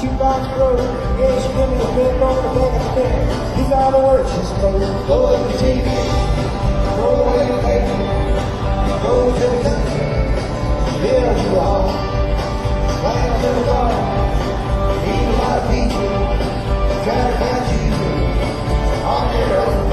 jukebox broke. Yeah, she gave me a big bump the back of the neck. These are the words she spoke. Go up the TV, go away the baby, go to the country, there you are. Right to the bar, eat a lot of pizza, try to catch you on your own.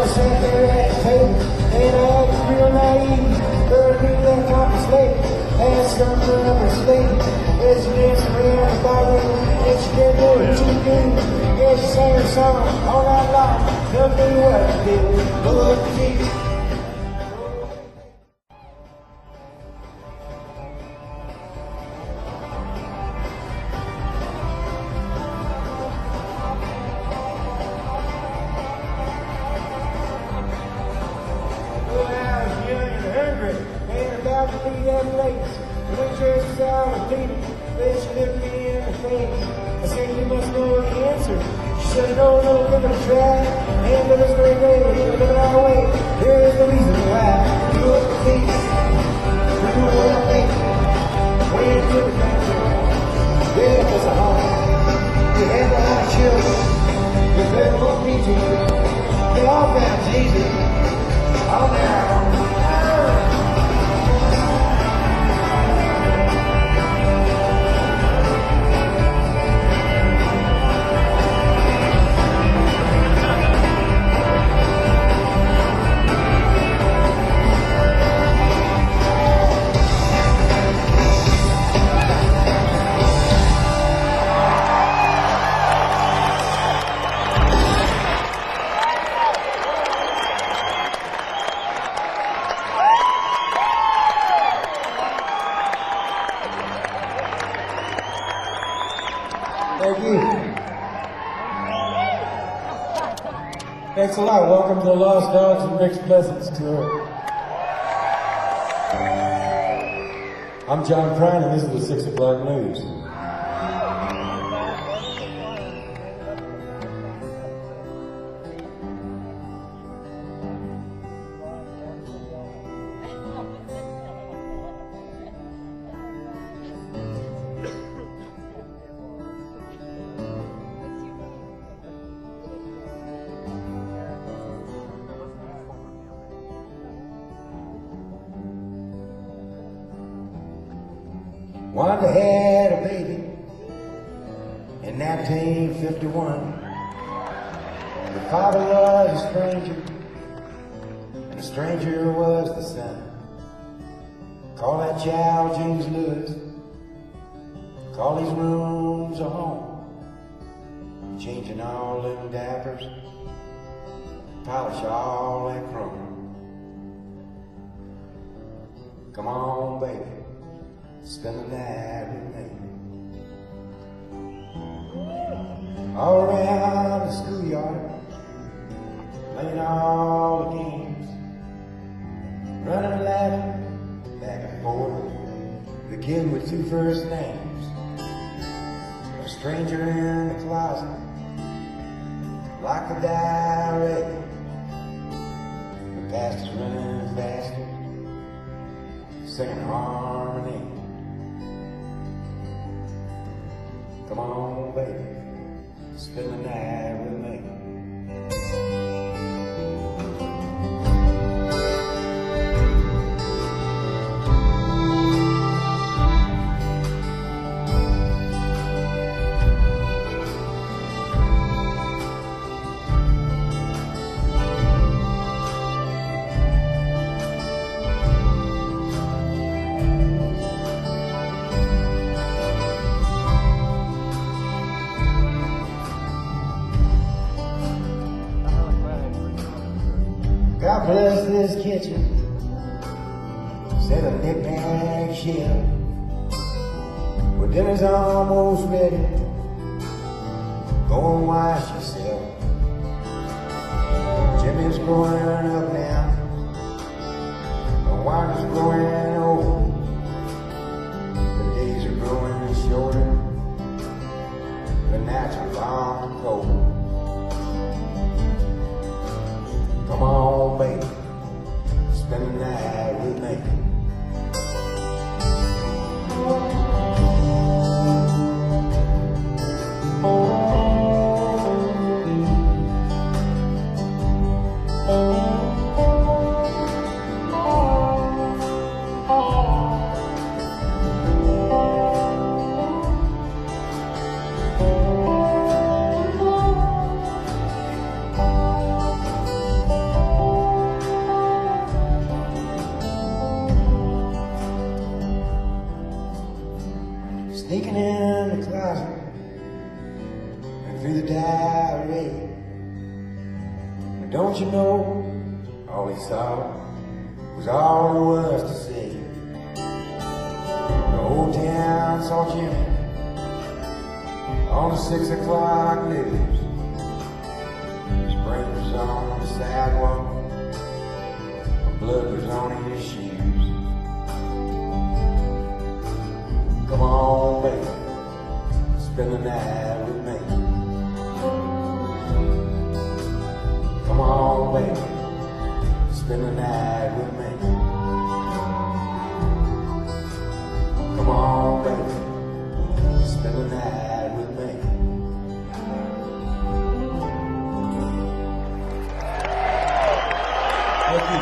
Sat there at the table, and I was real naive. Heard me that copper's lady, asked her for her slave. As she danced around the ballroom, and she did what she did. Yeah, she sang her song all night long. Tell me what to do. Go up the TV. Thanks a lot. Welcome to the Lost Dogs and Mixed Blessings tour. I'm John Prine, and this is the 6 o'clock news. Wanda had a baby in 1951. The father was a stranger, and the stranger was the son. Call that child James Lewis. Call these rooms a home. Changing all them diapers, polish all that chrome. Come on, baby. Spend the night with me. All around the schoolyard, playing all the games, running and laughing back and forth. The kid with 2 first names, a stranger in the closet, like a diary. The past is running faster, singing harmony. Come on, baby, spend the night with me. God bless this kitchen, set a knick-knack shelf. Well, dinner's almost ready, go and wash yourself. Jimmy's growing up now, my wife is growing old. The days are growing short, from the cold. Come on, baby, spend the night with me. Sneaking in the closet and through the diary. But don't you know, all he saw was all there was to see. The old town saw Jimmy on the 6 o'clock news. His brain was on the sidewalk, blood was on his shoes. Come on, baby, spend the night with me. Come on, baby, spend the night with me. Come on, baby, spend the night with me. Thank you.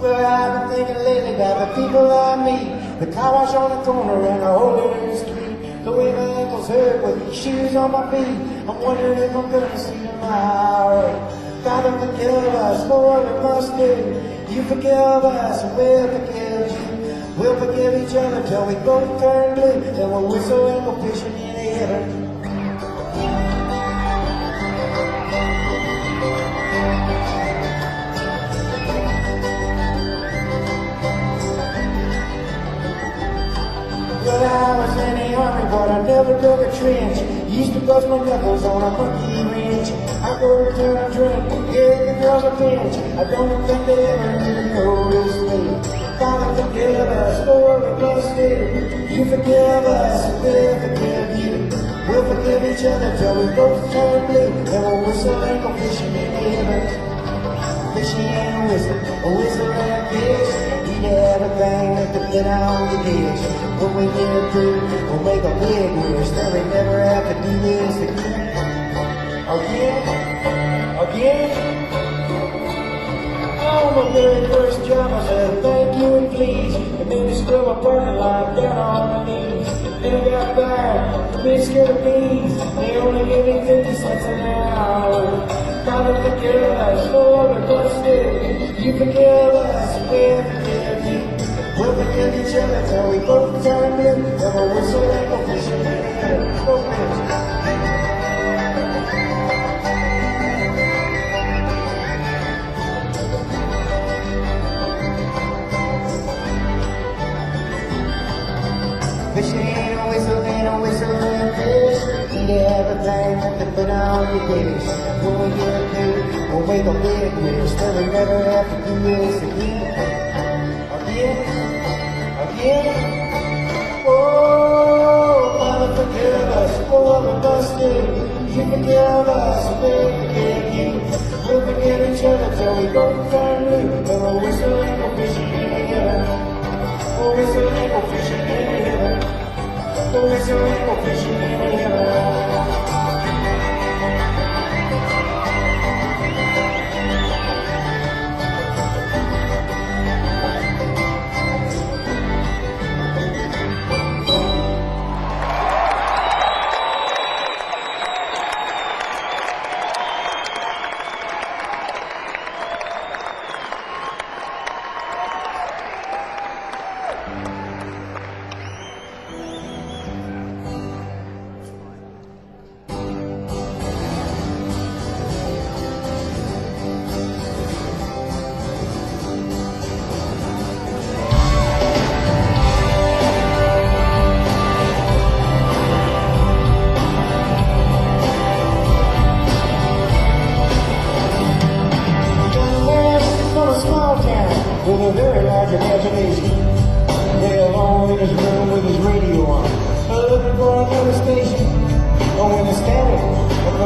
Well, I've been thinking lately about the people I meet. The car wash on the corner and the Hollerin street. The way my ankles hurt with these shoes on my feet. I'm wondering if I'm gonna see tomorrow. Father, forgive us for what we must do. You forgive us and we'll forgive you. We'll forgive each other till we both turn blue. Then we'll whistle and go fishing in heaven. Well, I was in the army, but I never dug a trench. Used to bust my knuckles on a monkey wrench. I go to turn a drink, yeah, the girls are pinch. I don't think they ever even notice me. Father, forgive us for what we must do. You forgive us, and we'll forgive you. We'll forgive each other till we both turn blue. Then we'll whistle and go fishing in heaven. Fishing and whistle and fish. Eat everything that could fit on the dish. When we get through, we'll make a big wish that we never have to do this again. Again. On my very first job, I said thank you and please. And then they scrub my parking lot down on my knees. Then I got fired, big scared of bees. They only gave me 50 cents an hour. Father, forgive us for what we must do. You forgive us, and we'll forgive you. We'll forgive each other till we both turn blue. Then we'll whistle and go fishing in the air. Go fishing. Fishing and whistling and fish. Eat everything that they put on your dish. When we get through, we'll make a big wish that we never have to do this again. Again. Oh, Father, forgive us for what we must do. You forgive us, and we'll forgive you. We'll forgive each other till we both turn blue. Then we'll whistle and go fishing in the air. We'll whistle and go fishing in the air. We'll whistle and go fishing in the air.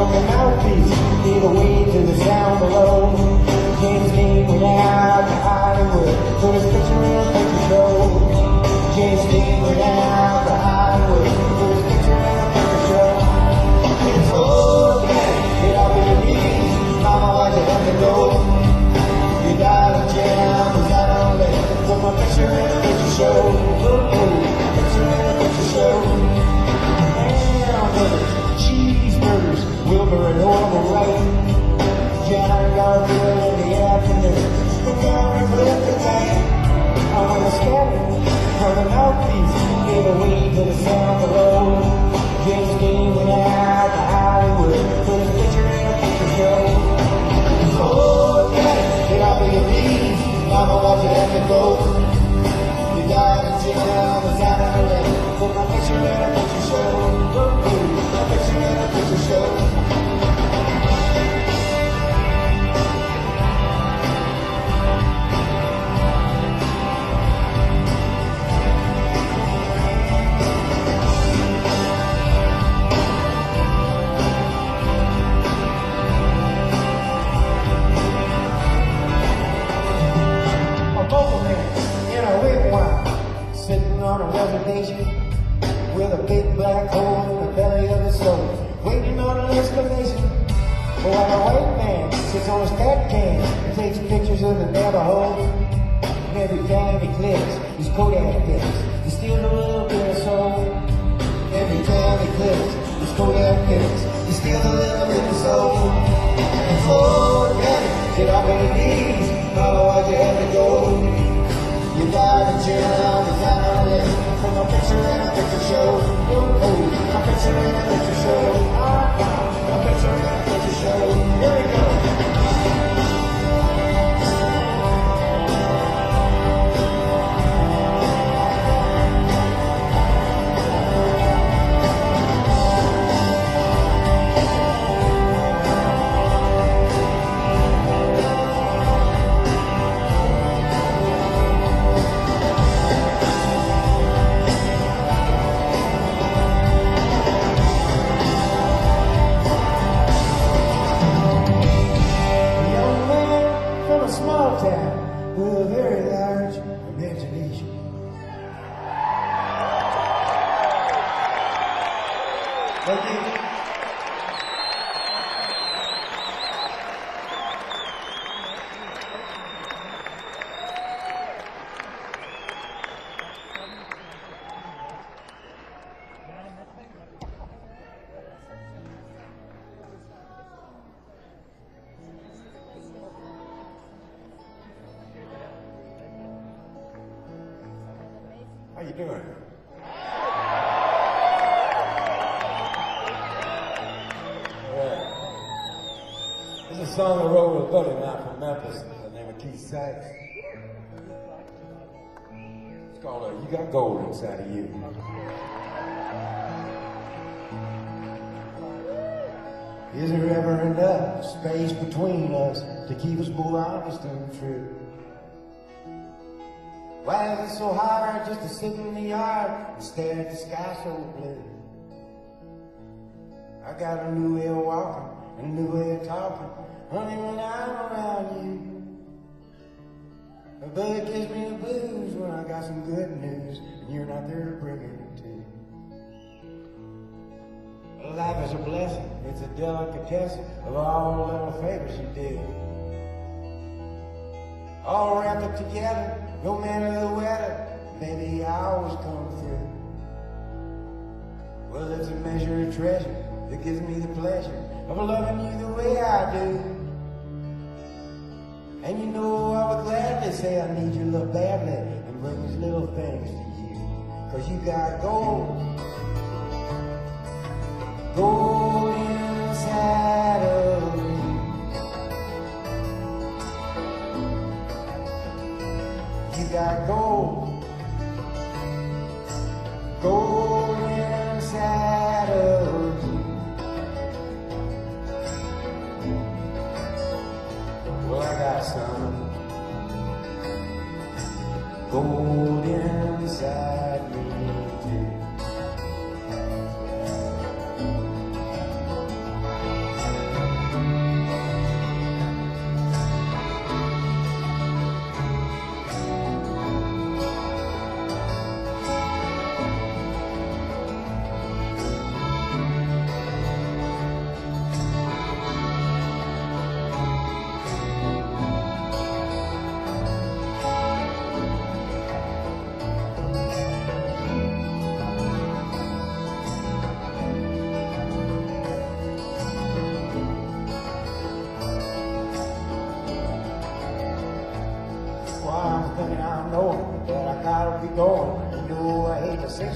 like a mouthpiece, give away to the sound below. James Dean went out to Hollywood, put his picture in a picture show. James Dean went out to Hollywood, put his picture in a picture show. It's okay, get up on your knees, mama, why'd you have to go? You died in jail, was that only? Put my picture in a picture show. Picture in a picture show. Hamburgers, cheeseburgers, Wilbur and Orville Wright. John Garfield in the afternoon, Montgomery Cliff the night. I want to scatter from the mouthpiece, gave away to the sound below. James Dean went out to Hollywood, put his picture in a picture show. Oh, yeah, get off of your knees, mama, why'd you have to go? You died in jail, was out of the way, put my picture in a picture show. My picture in a picture show. On a reservation with a big black hole in the belly of his soul, waiting on an exclamation. But while a white man sits on his fat can and takes pictures of the neighborhood, and every time he clicks his Kodak pics, he steals a little bit of soul. Every time he clicks his Kodak pics, he steals a little bit of soul. Oh, yeah, get off of your knees, mama, why'd you have to go? You died in jail, you died on it. From a picture in a picture show. A picture in a picture show. A picture in a picture show. Here we go. With a very large imagination. Thank you. How you doing? Yeah. This is a song I wrote with a buddy of mine from Memphis by the name of Keith Sykes. It's called You Got Gold Inside of You. Is there ever enough space between us to keep us both honest and true? Why is it so hard just to sit in the yard and stare at the sky so blue? I got a new way of walking, a new way of talking, honey, when I'm around you. But it gives me the blues when I got some good news and you're not there to bring it to. Life is a blessing, it's a delicatessen of all the little favors you do. All wrapped up together, no matter the weather, baby, I always come through. Well, it's a measure of treasure that gives me the pleasure of loving you the way I do. And you know I would gladly say I need your love badly and bring these little things to you. 'Cause you got gold, gold inside of me. You got gold, gold inside of you. Well, I got some gold inside me too.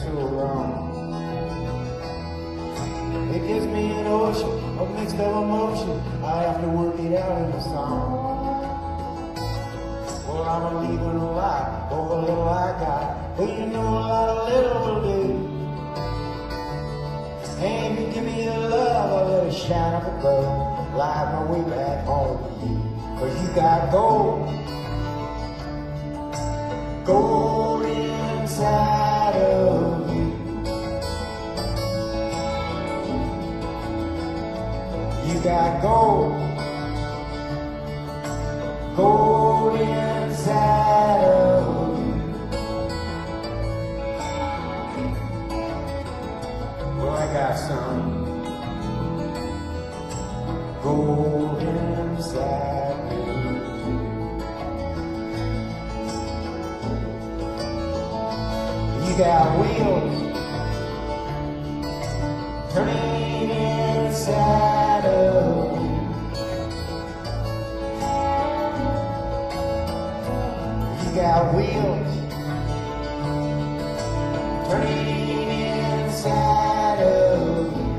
so wrong. It gives me an ocean of mixed up emotion. I have to work it out in a song. Well, I'm leaving a lot for the little I got, but you know a lot of little will do. And if you give me a love, I'll let it shine up above, light my way back home to you. 'Cause you got gold, gold inside of you. You got gold, gold inside of you. Well, I got some gold inside me. You got wheels turning inside of you. You got wheels turning inside of you.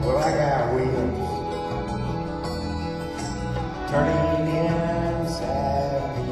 Well, I got wheels turning inside me.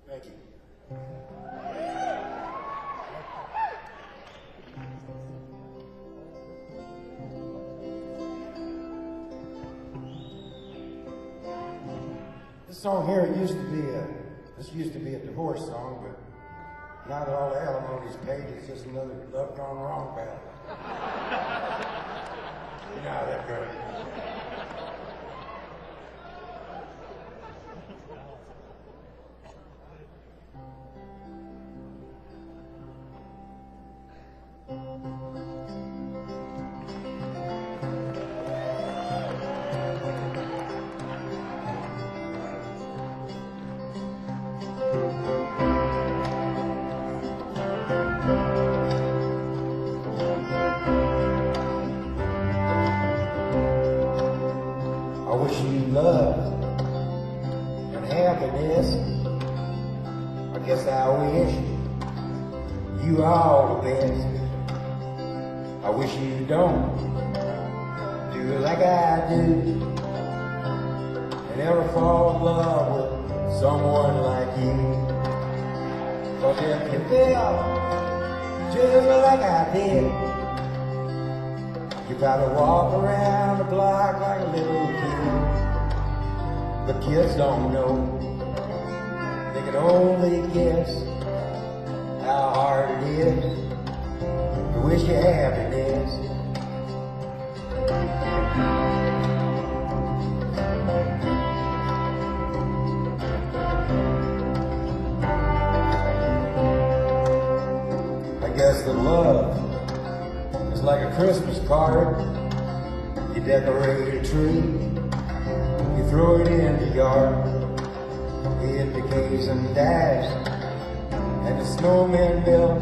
Thank you. This song here used to be a divorce song, but now that all the alimony's paid, it's just another love gone wrong ballad. You know how that goes. I wish you love and happiness. I guess I wish you all the best. I wish you don't do like I do and ever fall in love with someone like you. 'Cause if you feel just like I did, you gotta walk around the block like a little kid. But kids don't know, they can only guess how hard it is to wish you happiness. I guess the love is like a Christmas card. You decorate a tree, you throw it in the yard, it decays and dies, and the snowman built.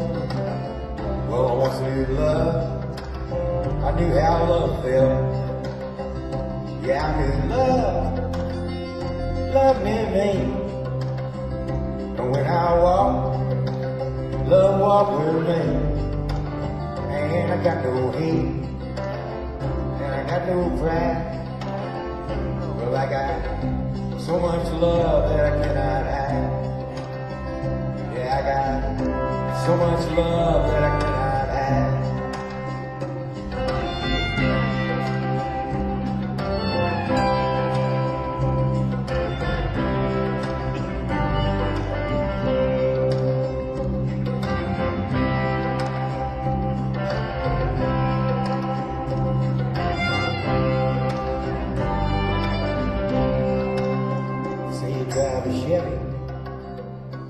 Well, I once knew love, I knew how love felt. Yeah, I knew love meant me. And when I walk, love walked with me. And I got no hate, and I got no pride. Well, I got So much love that I cannot hide. Yeah, I got so much love that I cannot hide. Say you drive a Chevy,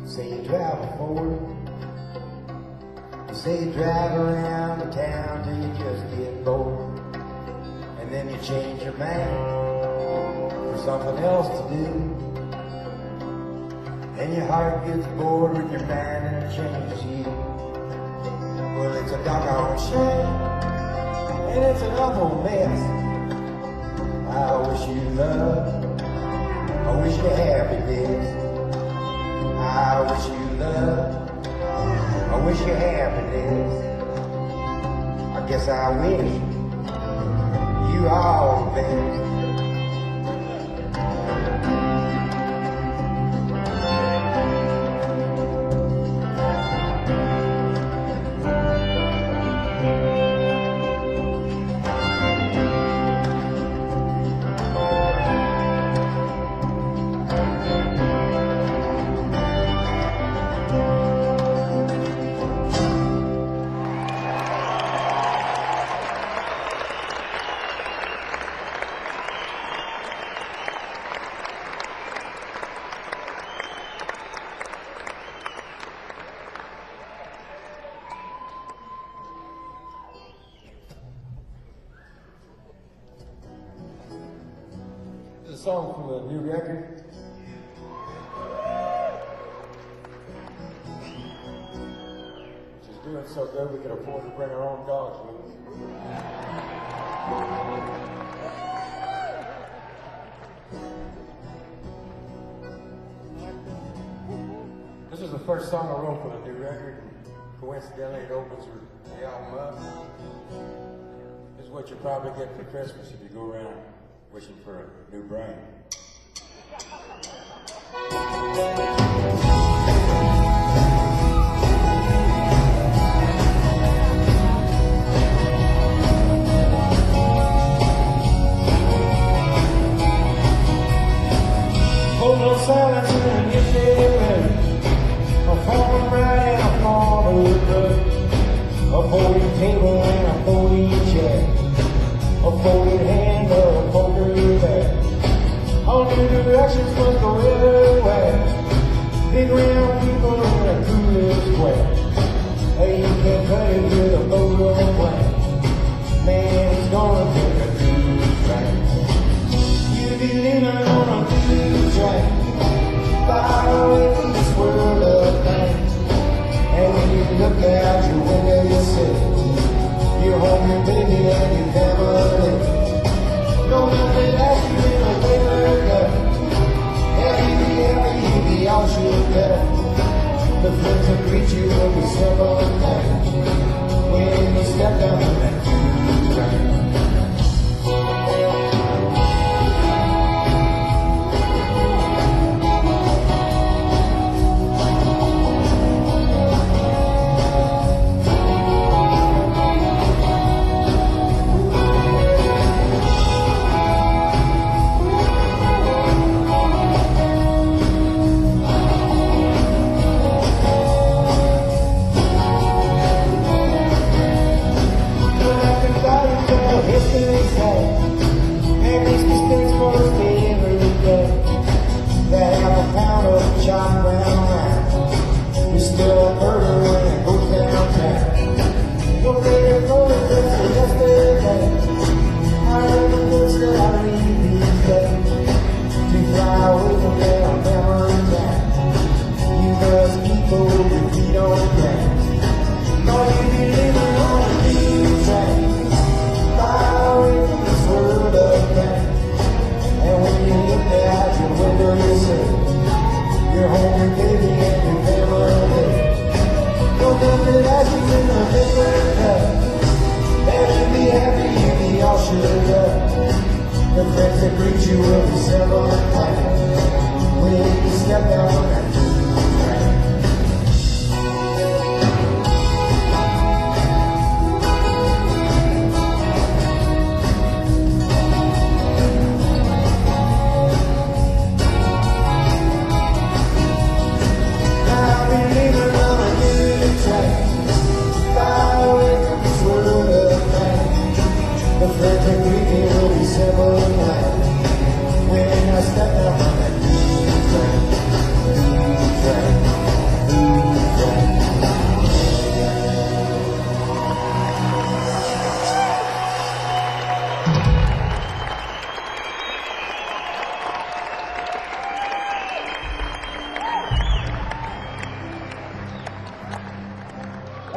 say you drive a Ford, say you drive around the town till you just get bored, and then you change your mind for something else to do, and your heart gets bored with your mind and it changes you. Well, it's a doggone shame, and it's an awful mess. I wish you love, I wish you happiness. I wish you love, I wish you happiness. I guess I wish you all the best. This is a song from the new record. She's doing so good we can afford to bring our own dogs with us. This is the first song I wrote for the new record. Coincidentally, it opens the album up. This is what you probably get for Christmas if you go around wishing for a new brain. Hold no silence and get there. A falling right and a falling good. A folding table and a folding chair. A folded hand or a folded bag. All new directions must go everywhere. Big round people in a cooler square. Hey, you can't cut it with a photo plan. Man, it's gonna take a new track. You be living on a new track. Far away from this world of pain. And when you look out your window, you see you're home, your baby, and your family. No nothing else you in a paper cut. Every be all should better. The friends that greet you will be several times when you step down on that tube train.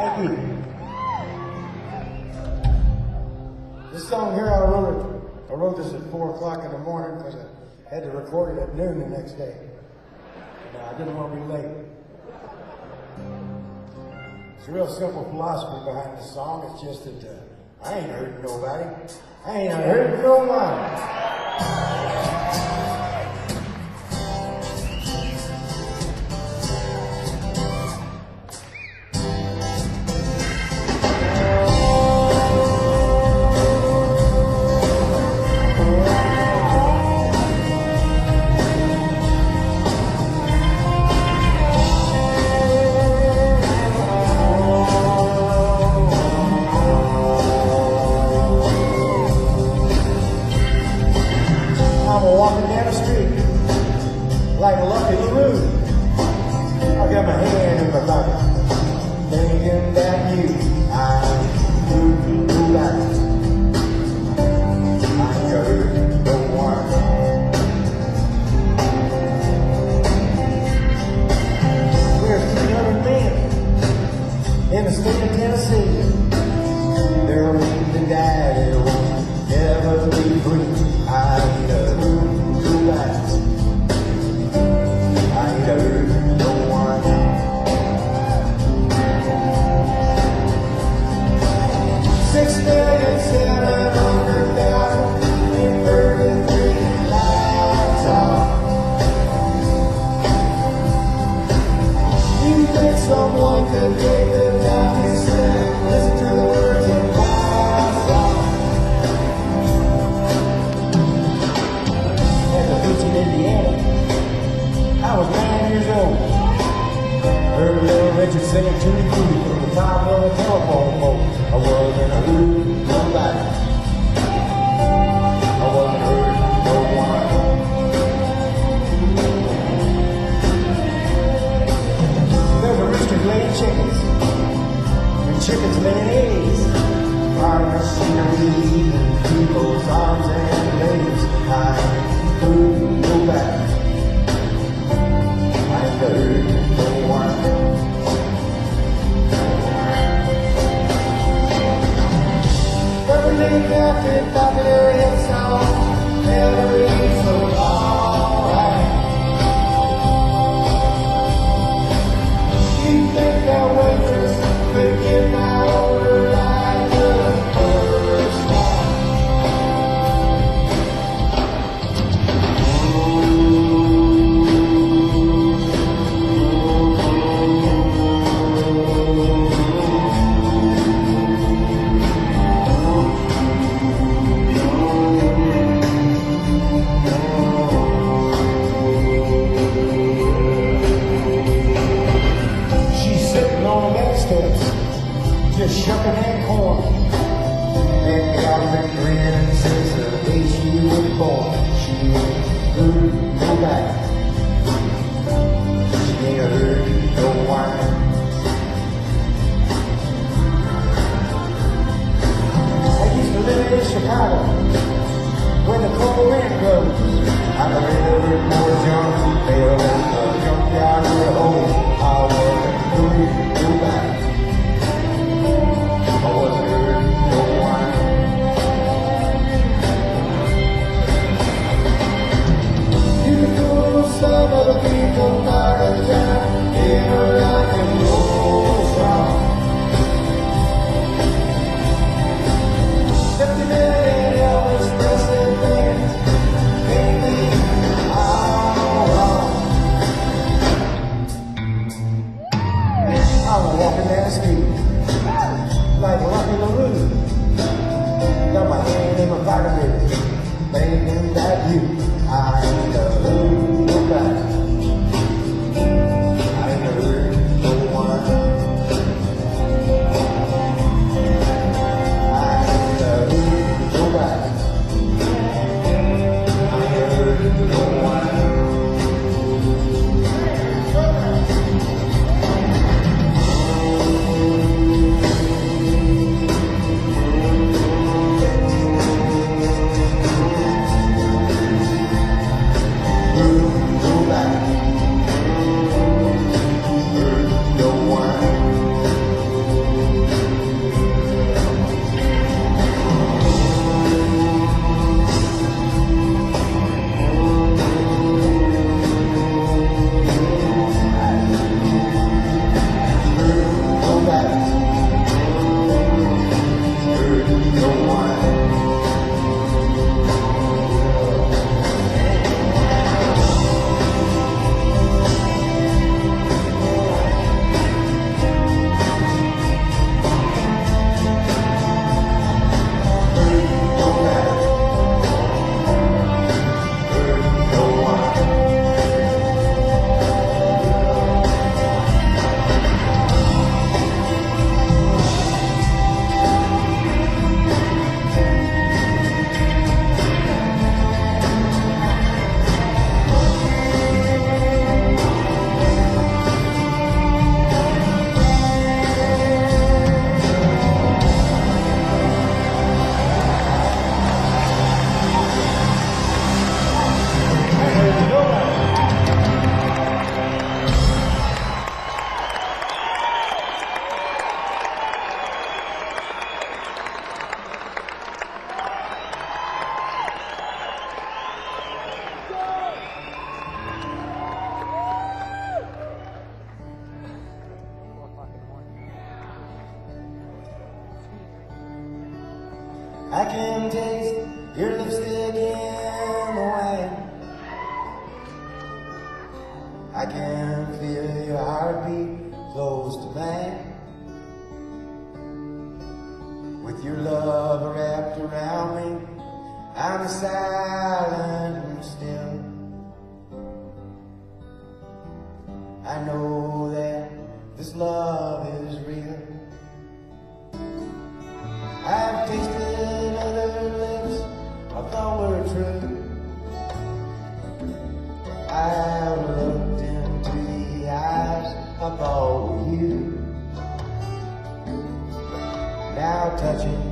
Thank you. This song here, I wrote this at 4 o'clock in the morning because I had to record it at noon the next day. No, I didn't want to be late. It's a real simple philosophy behind the song. It's just that I ain't hurting nobody. I ain't hurting nobody. I can taste your lipstick in the wine. I can feel your heartbeat close to mine. With your love wrapped around me, I'm silent and still. I know that this love is real. I've tasted other lips I thought were true. I've looked into the eyes I thought were you. Now touching,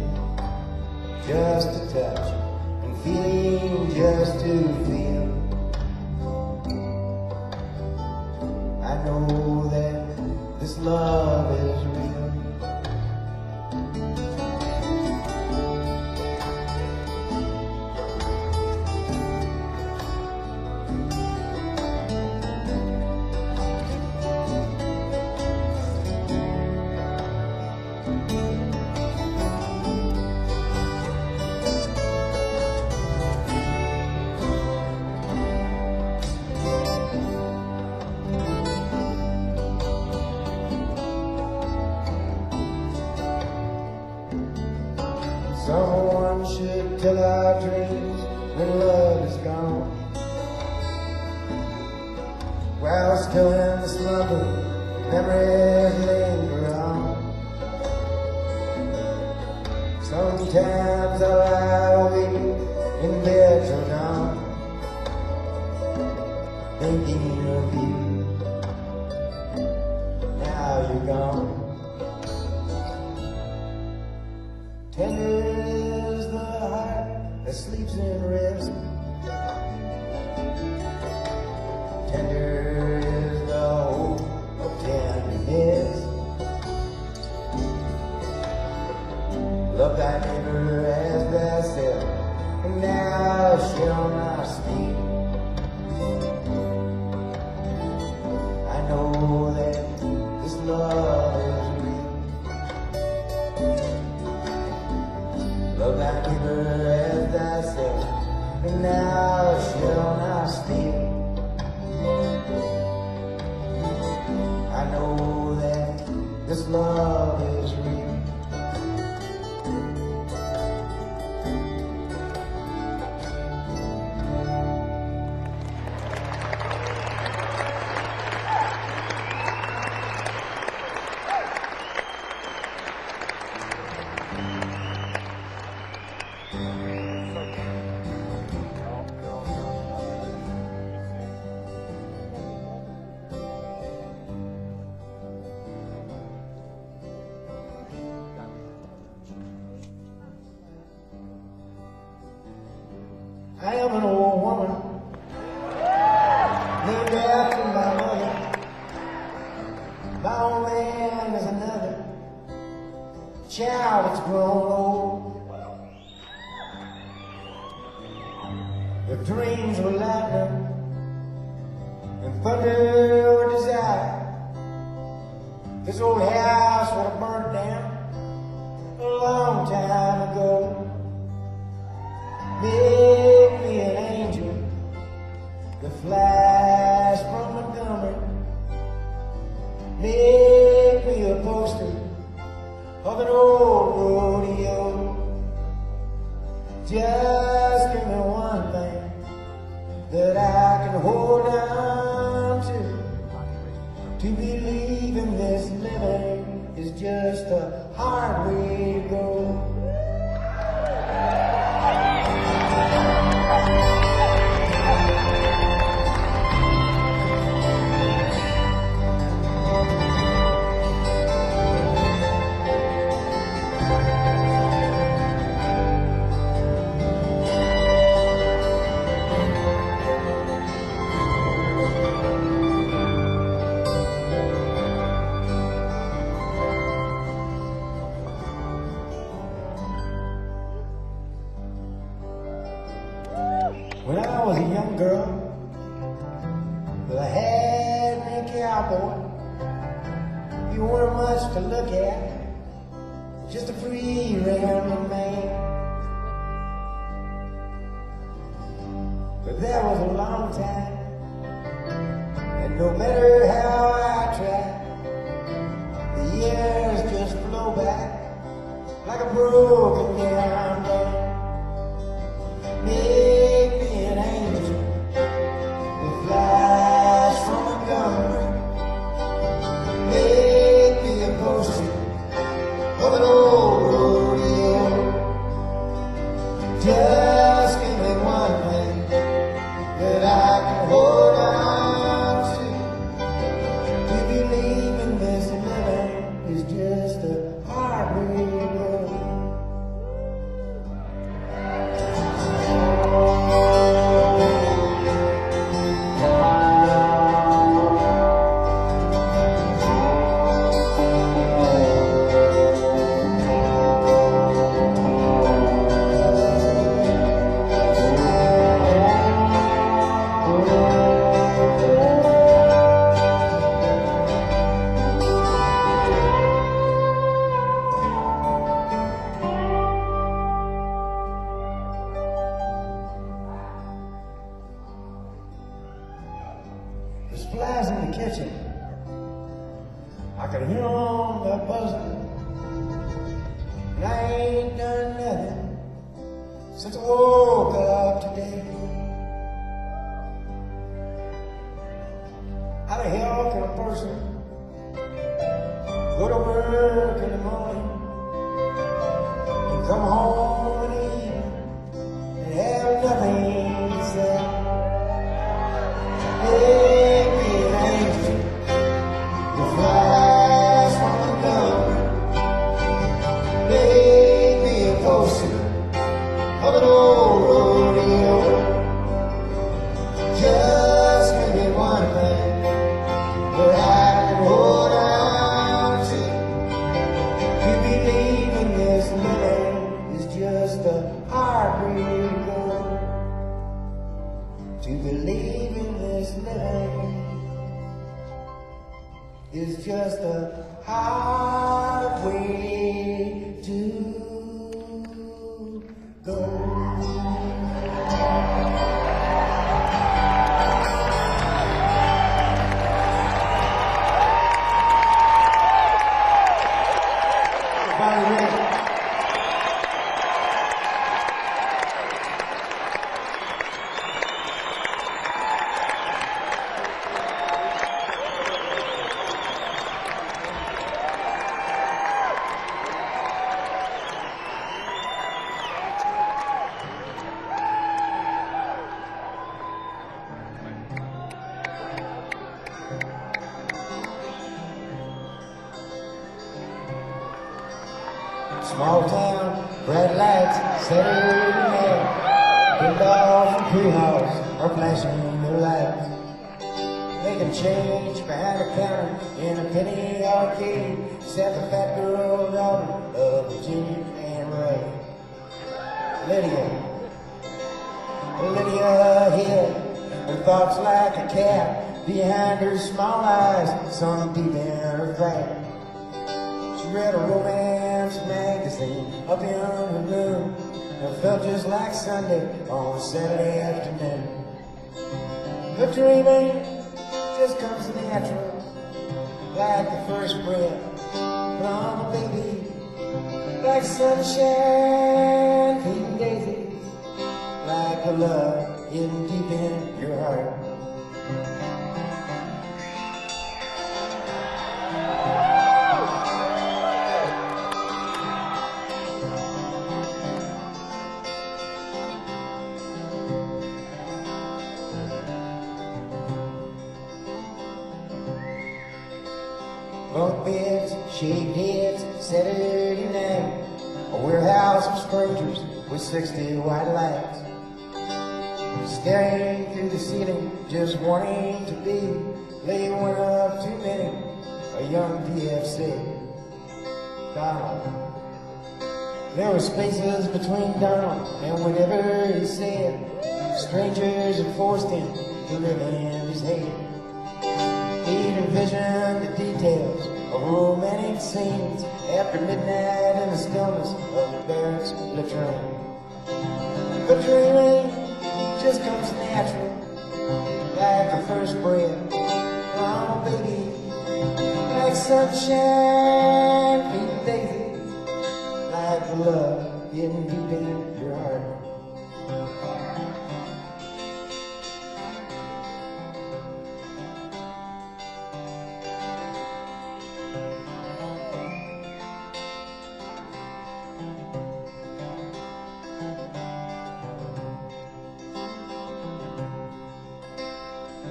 just a touch, and feeling just to feel. I know that this love is real. Someone should tell our dreams when love is gone. While still in the slumber, memories linger on. Sometimes I lie awake in bed till dawn, thinking of you. Now you're gone. Tender is the heart that sleeps in rest. Tender is the hope of tenderness. Love thy neighbor as thyself, and thou shalt not speak. I know that this love is real. Love thy neighbor as thyself, and thou shalt not steal. I know that this love is real. I am an old woman, named after my mother. My old man is another child that's grown old. Their dreams were lightning and thunder were desire. This old house would have burnt down a long time ago. Make me an angel that flies from Montgomery. Make me a poster of an old rodeo. Just give me one thing that I can hold on to believe in this living is just a hard way to go. When I was a young girl, I had me a cowboy. You weren't much to look at, just a free rounding man. that was a long time. And no matter how I try, the years just flow back like a broken down band. Make me an angel that flies from Montgomery. Make me a poster of an old rodeo. Just give me one thing that I can hold on to. To believe in this living is just a heartbreak. There's flies in the kitchen. I could hear them a buzzing. And I ain't done nothing since I woke up today. How the hell can a person go to work in the morning and come home in the evening and have nothing to say? Make me an angel that flies from Montgomery. Make me a poster of an old rodeo. Just give me one thing that I can hold on to. To believe in this living is just a heartbreaker. To believe in this living is just a hard way to go. Small town, bright lights, Saturday night. Big dogs and pre-hogs are flashing their lights. Making change behind the counter in a penny arcade. Sat the fat girl daughter of Virginia and Ray. Lydia hid her thoughts like a cat behind her small eyes, sunk deep in her fat. She read a romance magazine up in her room and felt just like Sunday on a Saturday afternoon. But dreaming just comes natural, like the first breath from a baby, like sunshine, feeding daisies, like the love hidden deep in your heart. Bunk beds, shaved heads, Saturday night. A warehouse of strangers with 60 white lights. Staring through the ceiling, just wanting to be lay one of too many, a young PFC. Donald. There were spaces between Donald and whatever he said. Strangers had forced him to live in his head. He'd envisioned the details of romantic scenes after midnight in the stillness of the barracks latrine. But dreaming just comes natural, like the first breath. Oh, baby, like sunshine, feeding daisies, like the love hidden deep in your heart.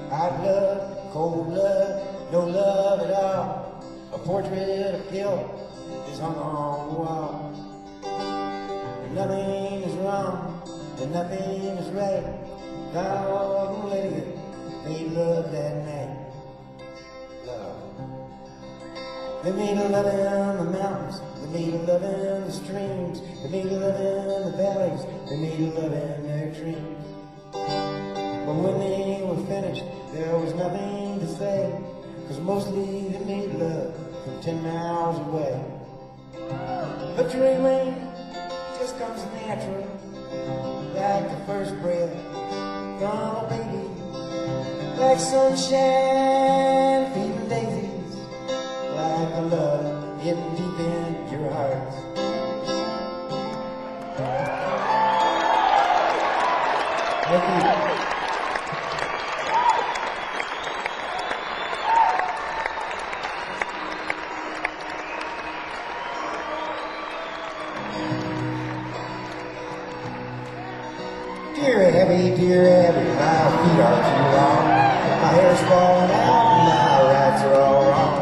Hot love, cold love, no love at all. A portrait of guilt is hung on the wall. And nothing is wrong, and nothing is right. Dog and Lydia made love that night. Love. They made a love in the mountains, they made a love in the streams, they made a love in the valleys, they made a love in their dreams. But when they were finished, there was nothing to say, 'cause mostly they made love from 10 miles away. But dreaming just comes natural, like the first breath from a baby, like sunshine feeding daisies, like the love hidden deep in your heart. Thank you. Dear Abby, my feet are too long. My hair's falling out and my rights are all wrong.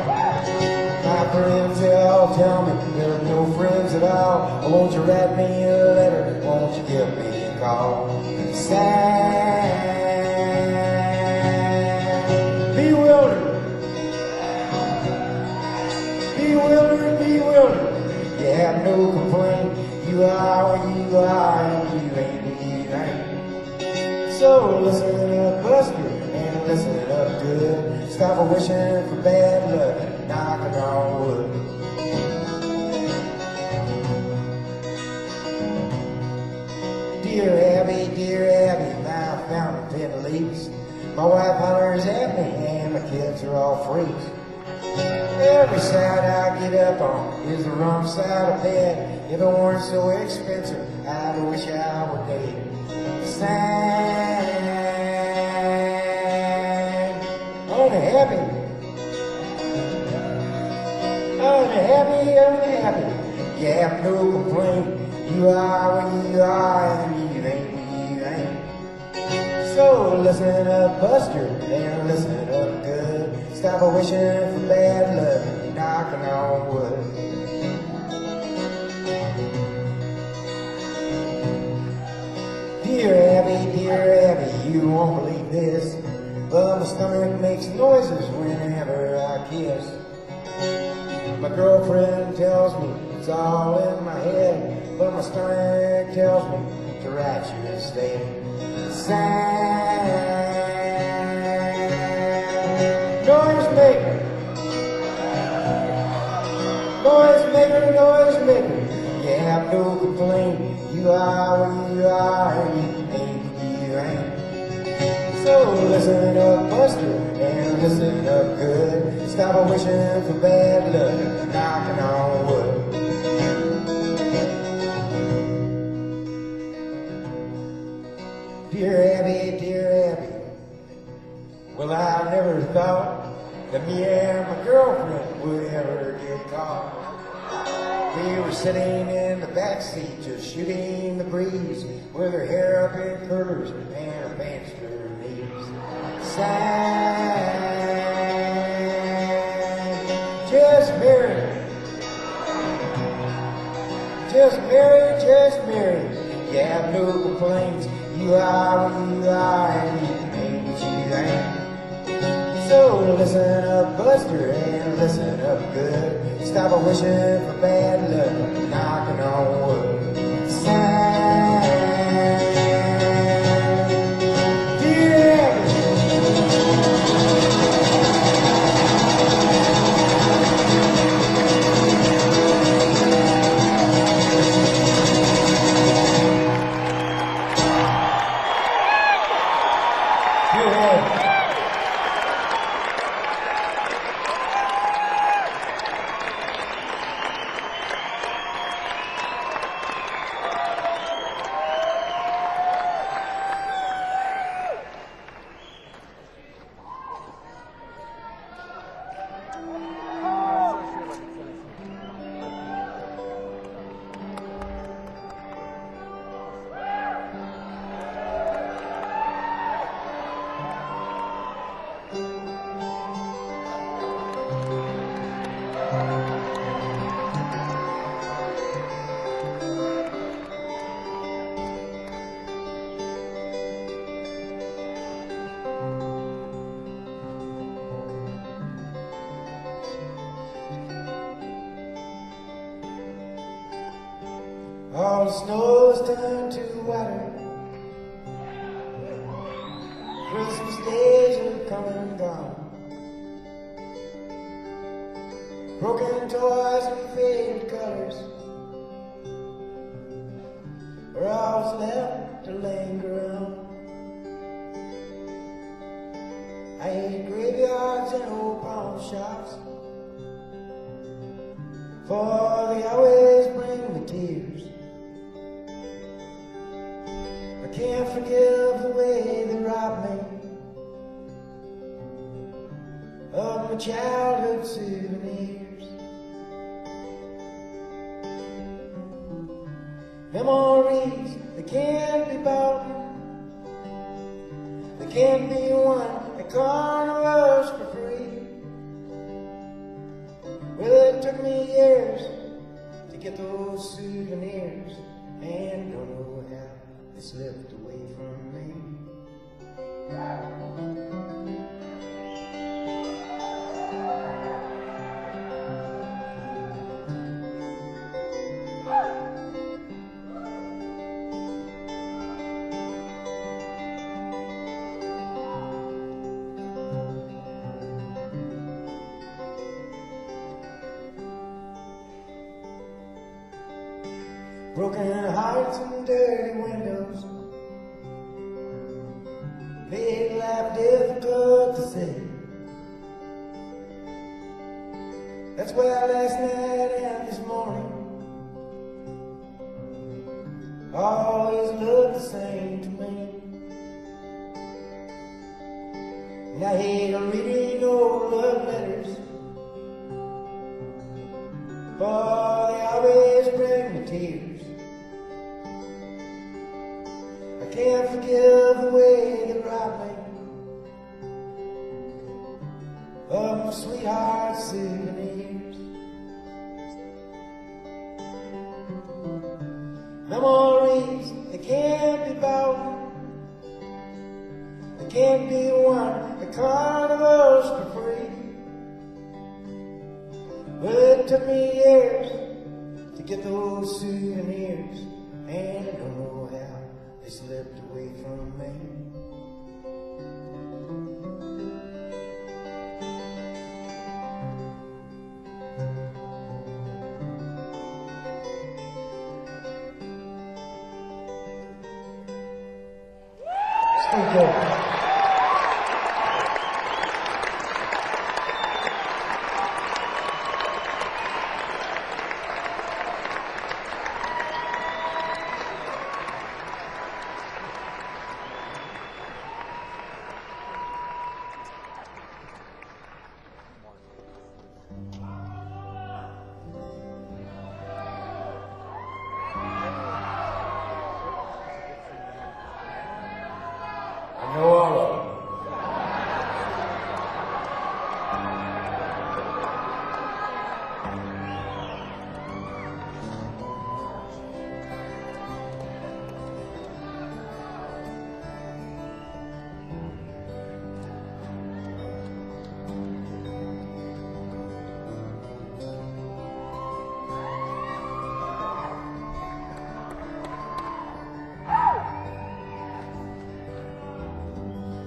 My friends, they all tell me there are no friends at all. Won't you write me a letter? Won't you give me a call? Sad, bewildered, bewildered, bewildered. You have no complaint. You are what you are, and you ain't what you ain't. So listen up, Buster, and listen up good. Stop wishing for bad luck and knocking on wood. Dear Abby, my fountain pen leaks. My wife hollers at me and my kids are all freaks. Every side I get up on is the wrong side of bed. If it weren't so expensive, I'd wish I were dead. Sad, unhappy, unhappy, unhappy. You have no complaint. You are what you are, and you ain't what you ain't. So listen up, Buster, and listen up good. Stop wishing for bad luck and knocking on wood. Dear Abby, you won't believe this, but my stomach makes noises whenever I kiss. My girlfriend tells me it's all in my head, but my stomach tells me to write you instead. Sad, noise maker, noise maker, noise maker. You have no complaint. You are what you are, and you ain't what you ain't. So listen up, Buster, and listen up good. Stop wishing for bad luck and knocking on wood. Dear Abby, well, I never thought that me and my girlfriend would ever get caught. We were sitting in the backseat just shooting the breeze with her hair up in curlers and her pants to her knees. Sad, just married, just married, just married. You have no complaints. You are what you are, and you ain't what you ain't. So listen up, Buster, and listen up good. Stop wishing for bad luck and knocking on wood. Sad, dear Abby. All the snow's turned to water. Christmas days are come and gone. Broken toys and faded colors are all that's left to linger on. I hate graveyards and old pawn shops, for they always bring me tears. I can't forgive the way they robbed me of my childhood souvenirs. Memories, they can't be bought, they can't be won at carnivals for free. Well, it took me years to get those souvenirs, and don't know how they slipped away from me. Broken hearts and dirty windows made life difficult to see. That's why last night and this morning always look the same to me. And I hate reading old love letters, for they always bring me tears. I can't forgive the way they robbed me of my sweetheart's souvenirs. Memories, they can't be bought, they can't be won at carnivals for free. Well, it took me years to get those souvenirs, and I don't know how they slipped away from me. Thank you.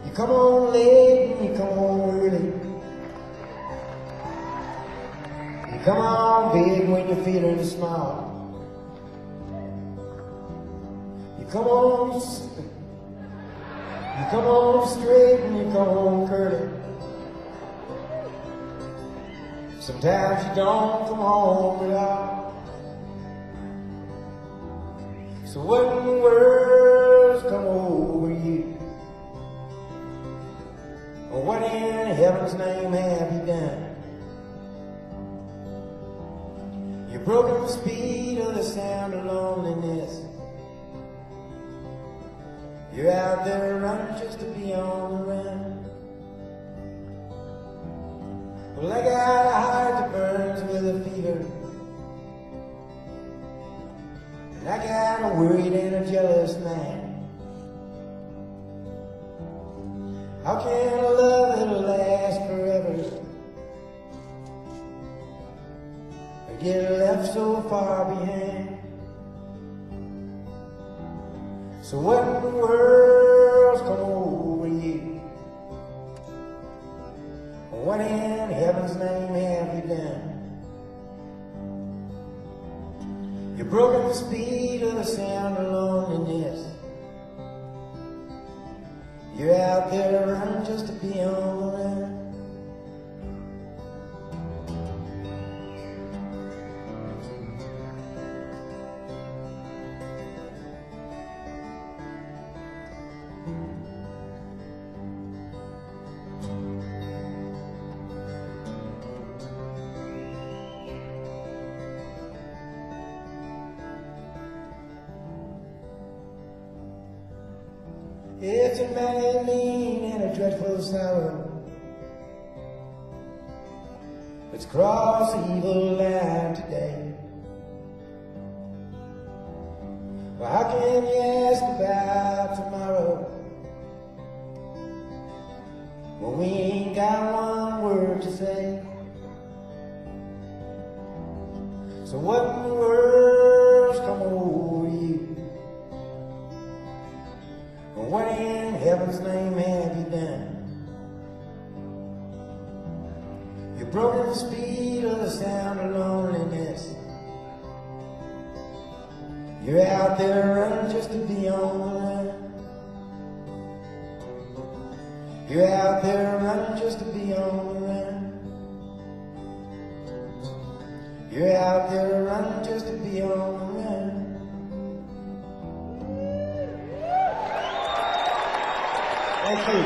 You come on late and you come on early. You come on big when you're feeling small. You come on straight and you come on curly. Sometimes you don't come home at all. So what in the world's come over you? Or what in heaven's name have you done? You've broken the speed of the sound of loneliness. You're out there running just to be on the run. Well, I got a heart that burns with a fever, and I got a worried and a jealous man. How can a love that'll last forever get left so far behind? So what in the world's come over you? What in heaven's name have you done? You've broken the speed of the sound of loneliness. You're out there running just to be on the run. It's a mandolin and a dreadful sorrow that's crossed the evil line today. Well, how can you ask about tomorrow when we ain't got one word to say? So what in the world's come over you? What in heaven's name have you done? You've broken the speed of the sound of loneliness. You're out there running just to be on the run. You're out there running just to be on the run. You're out there running just to be on the run. Thank you.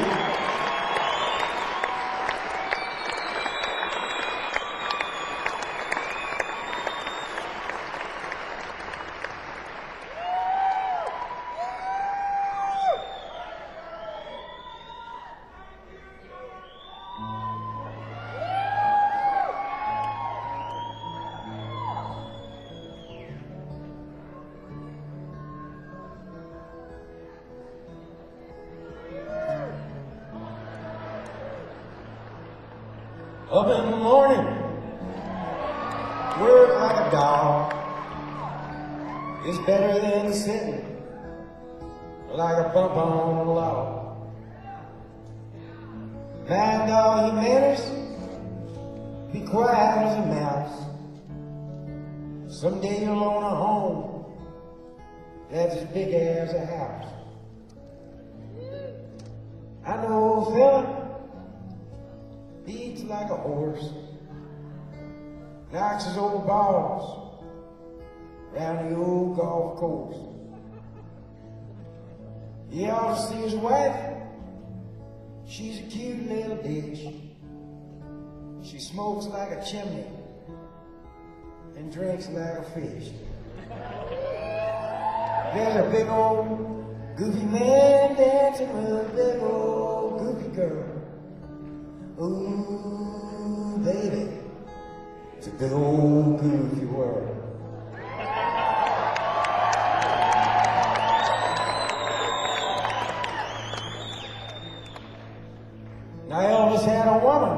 Up in the morning, work like a dog. It's better than sitting like a bump on a log. Mind all your manners, be quiet as a mouse. Someday you'll own a home that's as big as a house. I know a fella beats like a horse, knocks his old balls round the old golf course. You ought to see his wife, she's a cute little bitch. She smokes like a chimney and drinks like a fish. There's a big old goofy man dancing with a big old goofy girl. Ooh, baby, it's a big old goofy world. Now Elvis had a woman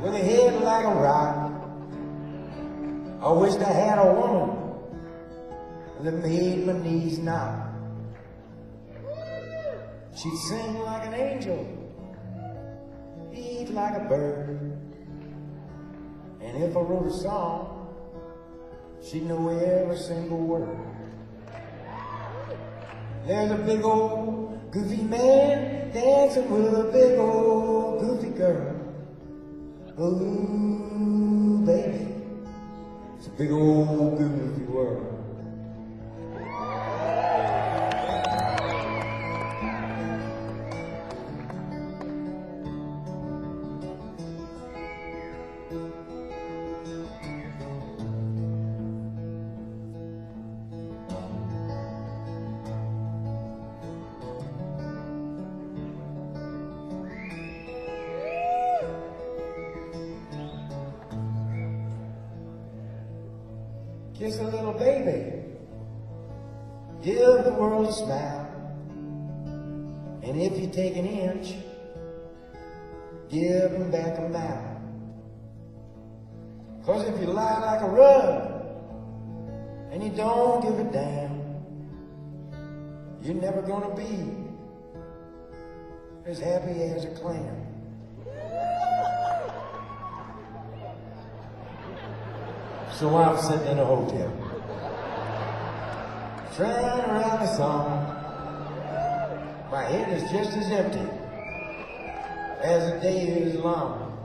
with a head like a rock. I wished I had a woman that made my knees knock. She'd sing like an angel, eat like a bird, and if I wrote a song, she'd know every single word. There's a big old goofy man dancing with a big old goofy girl. Ooh, baby, it's a big old goofy world. Kiss a little baby, give the world a smile, and if you take an inch, give him back a mile. 'Cause if you lie like a rug, and you don't give a damn, you're never gonna be as happy as a clam. So I'm sitting in a hotel, trying to write a song. My head is just as empty as the day is long.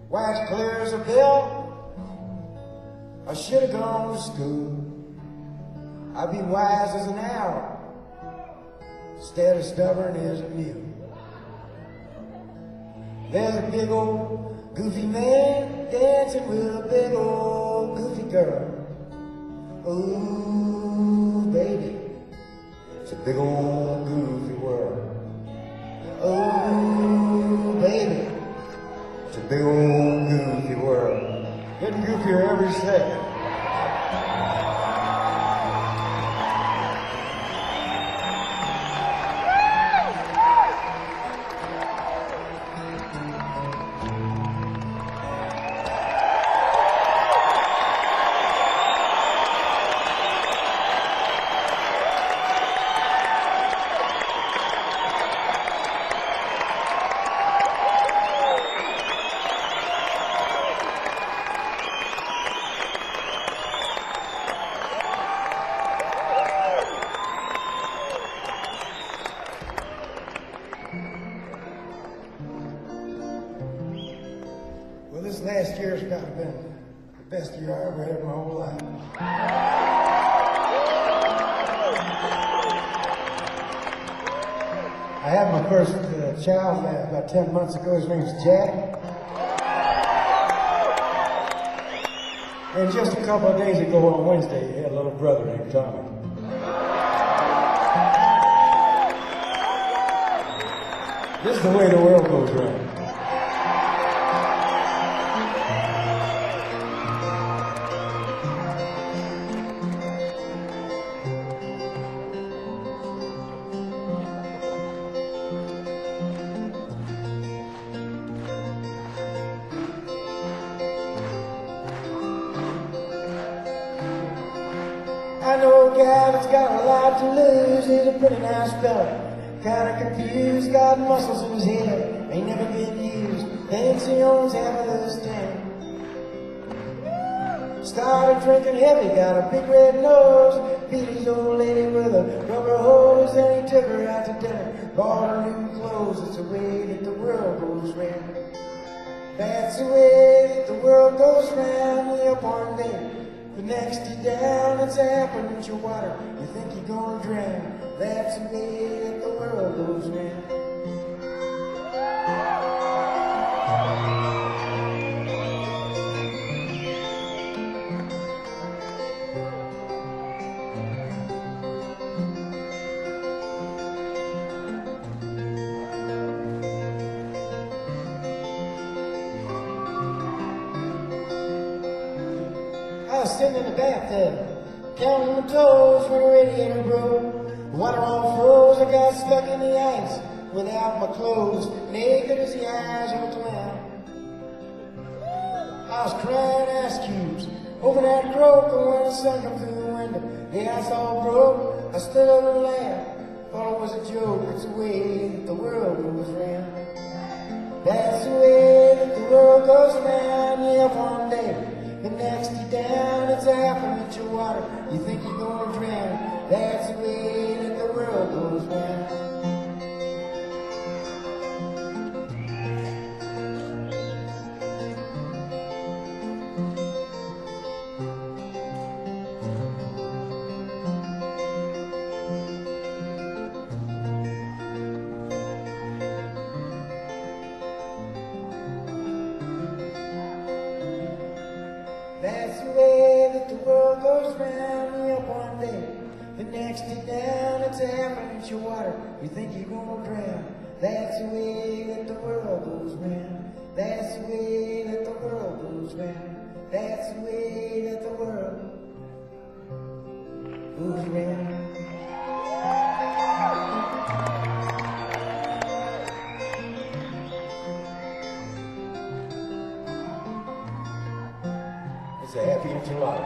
Wax clear as a bell, I should have gone to school. I'd be wise as an owl, instead of stubborn as a mule. There's a big old goofy man dancing with a big old goofy girl. Ooh, baby, it's a big old goofy world. Oh, baby, it's a big old goofy world. Getting goofier every second. Last year's got to have been the best year I ever had in my whole life. I had my first child about 10 months ago. His name's Jack. And just a couple of days ago on Wednesday, he had a little brother named Tommy. This is the way the world goes round. I know a guy that's got a lot to lose. He's a pretty nice fella, kinda confused, got muscles in his head, ain't never been used, thinks he owns half of this town. Started drinking heavy, got a big red nose, beat his old lady with a rubber hose, then he took her out to dinner, bought her new clothes. It's the way that the world goes round. That's the way that the world goes round. Up one day, the next day down, it's happening to your water. You think you're gonna drown. That's the way that the world goes round. I was sitting in the bathtub, counting my toes when the radiator broke. Water all froze, I got stuck in the ice without my clothes, naked as the eyes of a clown. I was crying ice cubes over that croak, and when the sun come through the window, the ice all broke. I stood up and laughed, thought it was a joke. It's the way that the world goes round. That's the way that the world goes round. Yeah, one day, the next day down, it's happening to your water. You think you're gonna drown. That's the way that the world goes round. That's the way that the world goes round. Up one day, the next day down, it's happening to your water. You think you're gonna drown. That's the way that the world goes round. That's the way that the world goes round. That's the way that the world goes round. It's a happy enchilada.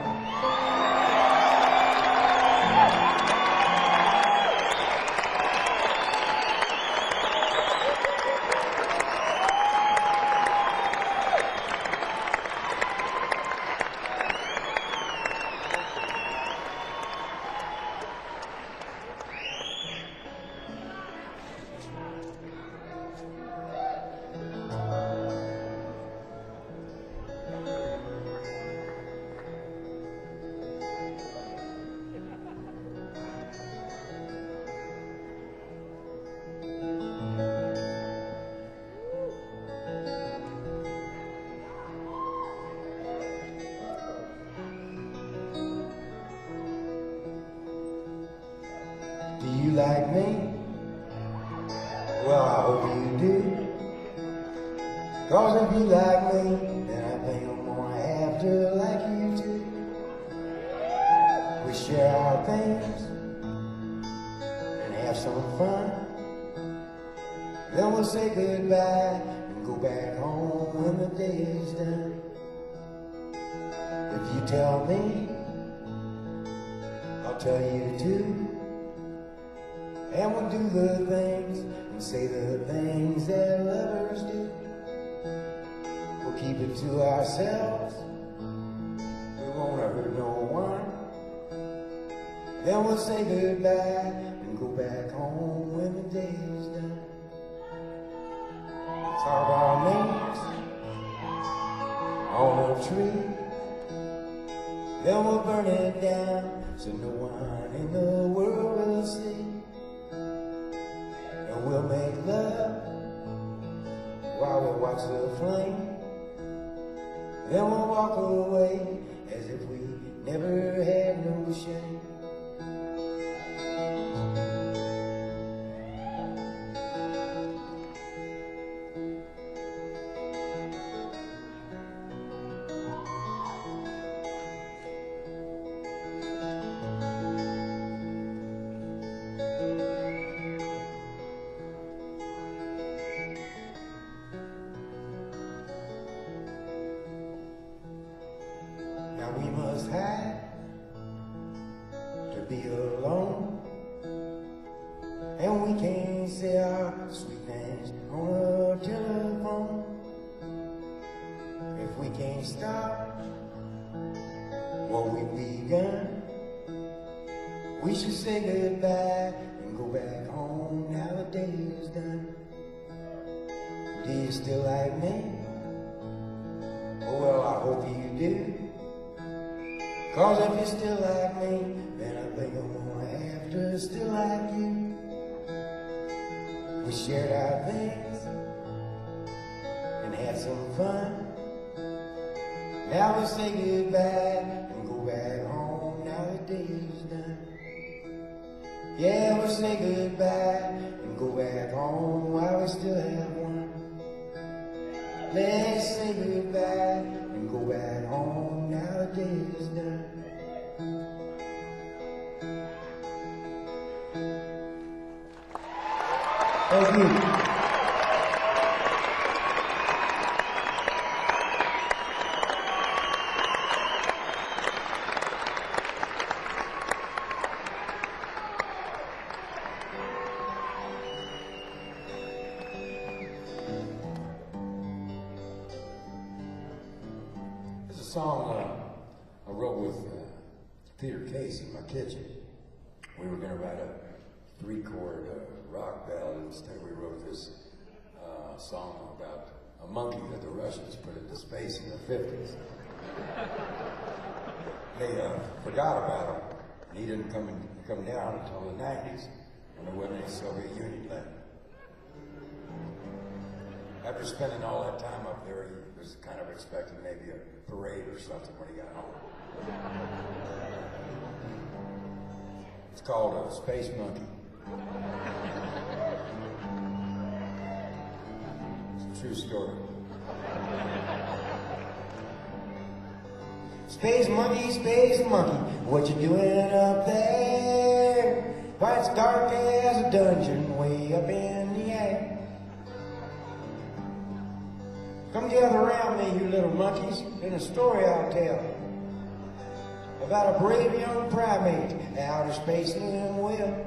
you like me? Well, I hope you do. Cause if you like me, then I think I'm gonna have to like you too. We share our things and have some fun. Then we'll say goodbye and go back home when the day is done. If you tell me, I'll tell you too. And we'll do the things and say the things that lovers do. We'll keep it to ourselves, we won't hurt no one. Then we'll say goodbye and go back home when the day is done. Carve our names on a tree. Then we'll burn it down so no one in the world will see. And we'll make love while we watch the flame. Then we'll walk away as if we never had no shame. Now we must hide to be alone, and we can't say our sweet things on a telephone. If we can't stop what we've begun, we should say goodbye and go back home now the day is done. Do you still like me? Oh, well, I hope you do. Cause if you still like me, then I think I'm gonna have to still like you. We shared our things and had some fun. Now we'll say goodbye and go back home now the day is done. Yeah, we'll say goodbye and go back home while we still have one. Let's say goodbye and go back home now the day is done. Thank you. It's a song I wrote with Peter Case in my kitchen. We were going to write a 3-chord rock ballad. Instead, we wrote this song about a monkey that the Russians put into space in the 50s. They forgot about him, and he didn't come down until the 90s when the Soviet Union left. After spending all that time up there, he was kind of expecting maybe a parade or something when he got home. It's called Space Monkey. It's a true story. Space monkey, what you doing up there? Why, it's dark as a dungeon way up in the air. Come gather around me, you little monkeys, in a story I'll tell about a brave young primate out of space named Will.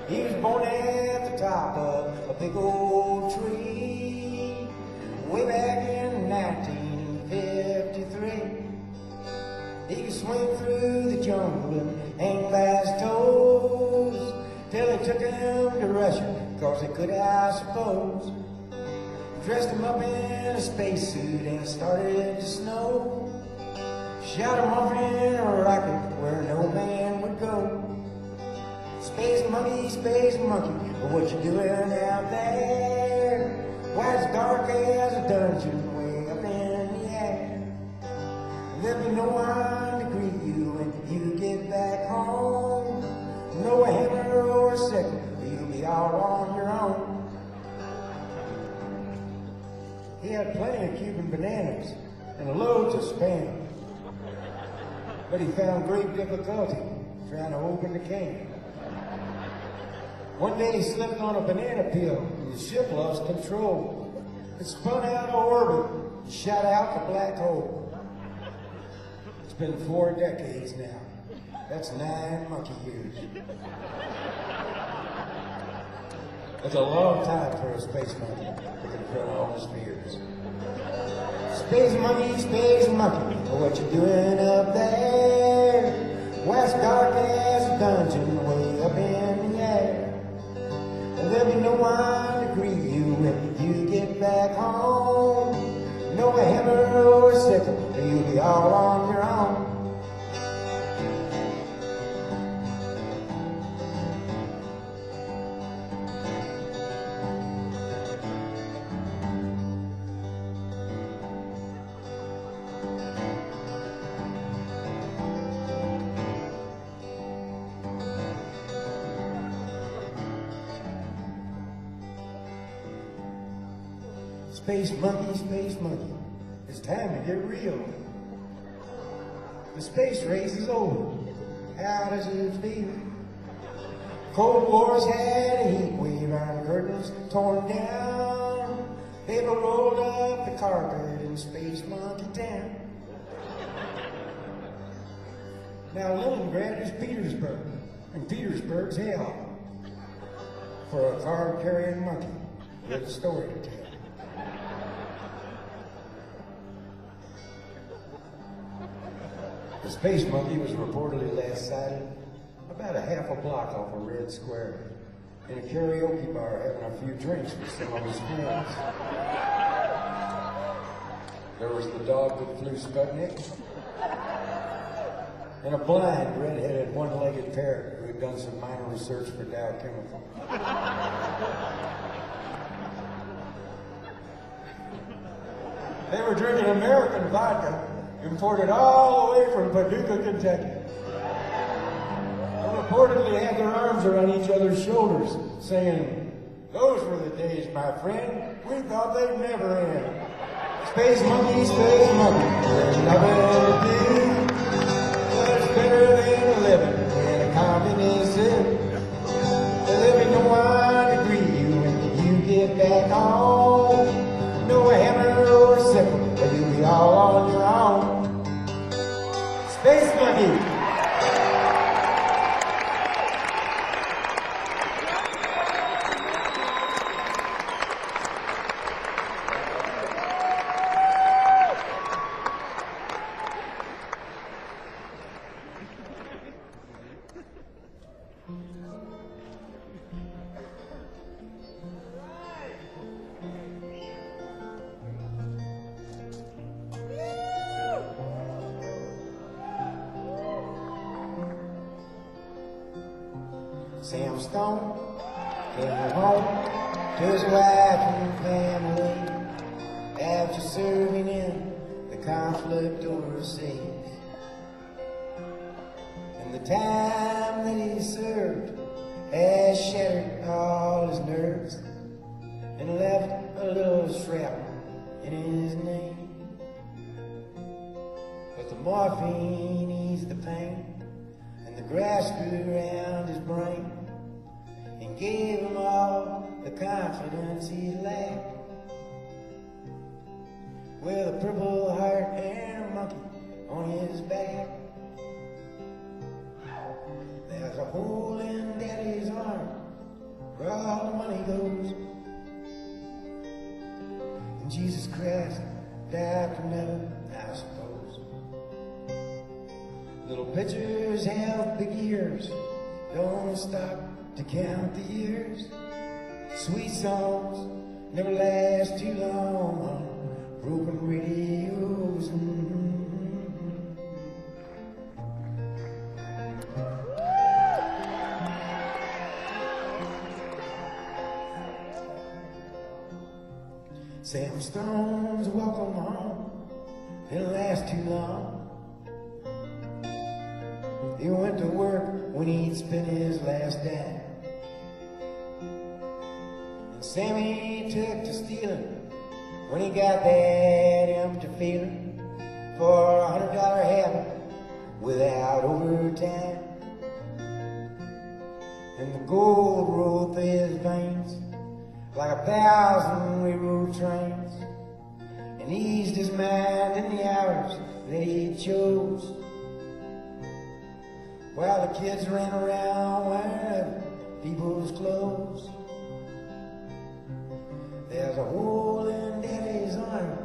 He was born at the top of a big old tree way back in 1953. He could swing through the jungle and hang by his toes till they took him to Russia, 'cause they could, I suppose. Dressed him up in a spacesuit and it started to snow. Shot him off in a rocket where no man would go. Space monkey, what you doing out there? Why, it's dark as a dungeon way up in the air. There'll be no one to greet you when you get back home. No hammer had plenty of Cuban bananas and loads of Spam. But he found great difficulty trying to open the can. One day he slipped on a banana peel and the ship lost control. It spun out of orbit and shot out the black hole. It's been 4 decades now. That's 9 monkey years. It's a long time for a space monkey to confront all his fears. Space monkey, what you doing up there? Why it's dark as a dungeon way up in the air? There'll be no one to greet you when you get back home. No hammer or a sickle, you'll be all on your own. Space monkey, it's time to get real. The space race is over. How does it feel? Cold War's had a heat wave, iron curtains torn down. They've rolled up the carpet in Space Monkey Town. Now Leningrad is Petersburg, and Petersburg's hell. For a card-carrying monkey with a story to tell. The space monkey was reportedly last sighted about a half a block off a Red Square in a karaoke bar having a few drinks with some of his friends. There was the dog that flew Sputnik and a blind, red-headed, one-legged parrot who had done some minor research for Dow Chemical. They were drinking American vodka imported all the way from Paducah, Kentucky. They reportedly had their arms around each other's shoulders, saying, "Those were the days, my friend. We thought they'd never end." Space monkey, there's nothing to do. But it's better than living in a communist city. There'll be no one to greet you when you get back home. No hammer or sickle, but you'll be all on your own. Space monkey. Sam Stone came home to his wife and family after serving in the conflict overseas. And the time that he served has shattered all his nerves and left a little shrapnel in his knee. But the morphine eased the pain, and the grass grew around his brain and gave him all the confidence he lacked. With a purple heart and a monkey on his back, there's a hole in Daddy's arm where all the money goes. And Jesus Christ died for nothing, I suppose. Little pitchers have big ears, don't stop to count the years. Sweet songs never last too long on broken radios. Sam Stone's welcome home didn't last too long. He went to work when he'd spent his last dime. And Sammy took to stealing when he got that empty feeling for $100 heaven without overtime. And the gold rolled through his veins like 1,000 railroad trains, and eased his mind in the hours that he chose, while the kids ran around wearing people's clothes. There's a hole in Daddy's arm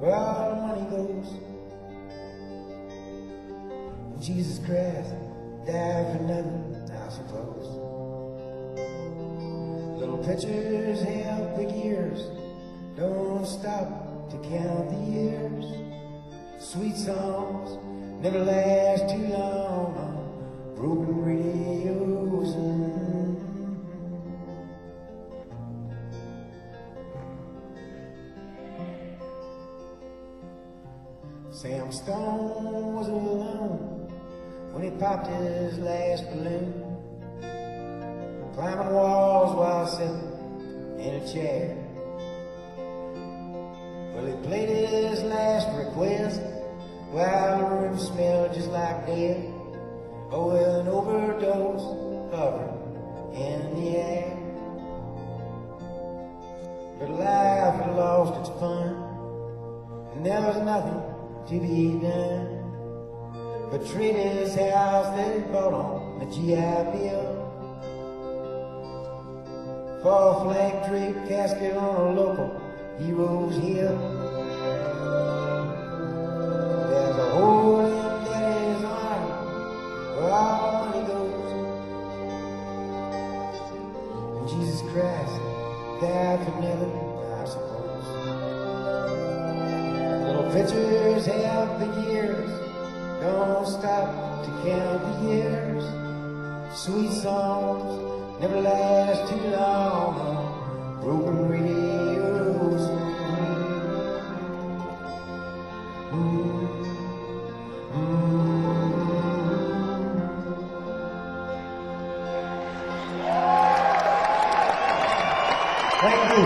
where all the money goes. And Jesus Christ died for nothing, I suppose. Little pictures have big ears, don't stop to count the years. Sweet songs never last too long on broken radios. Sam Stone was alone when he popped his last balloon, climbing walls while sitting in a chair. Well, he played his last request while the room smelled just like death. Oh, an overdose hovering in the air. But life had lost its fun, and there was nothing to be done but trade his house that he bought on the GI Bill for a flag draped casket on a local hero's hill. There's a hole in Daddy's arm where all money goes, and Jesus Christ died for nothing, I suppose. Little pictures have big ears, don't stop to count the years. Sweet songs never last too long on broken radios. Thank you.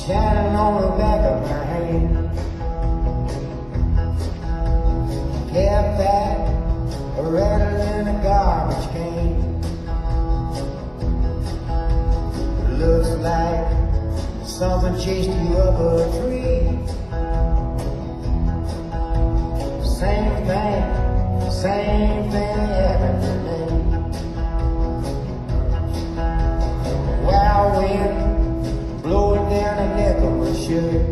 Shining on the back of my hand, kept back a rattle in a garbage can. It looks like something chased you up a tree. Same thing happened to me. Wild wind blowing down the neck of my shirt.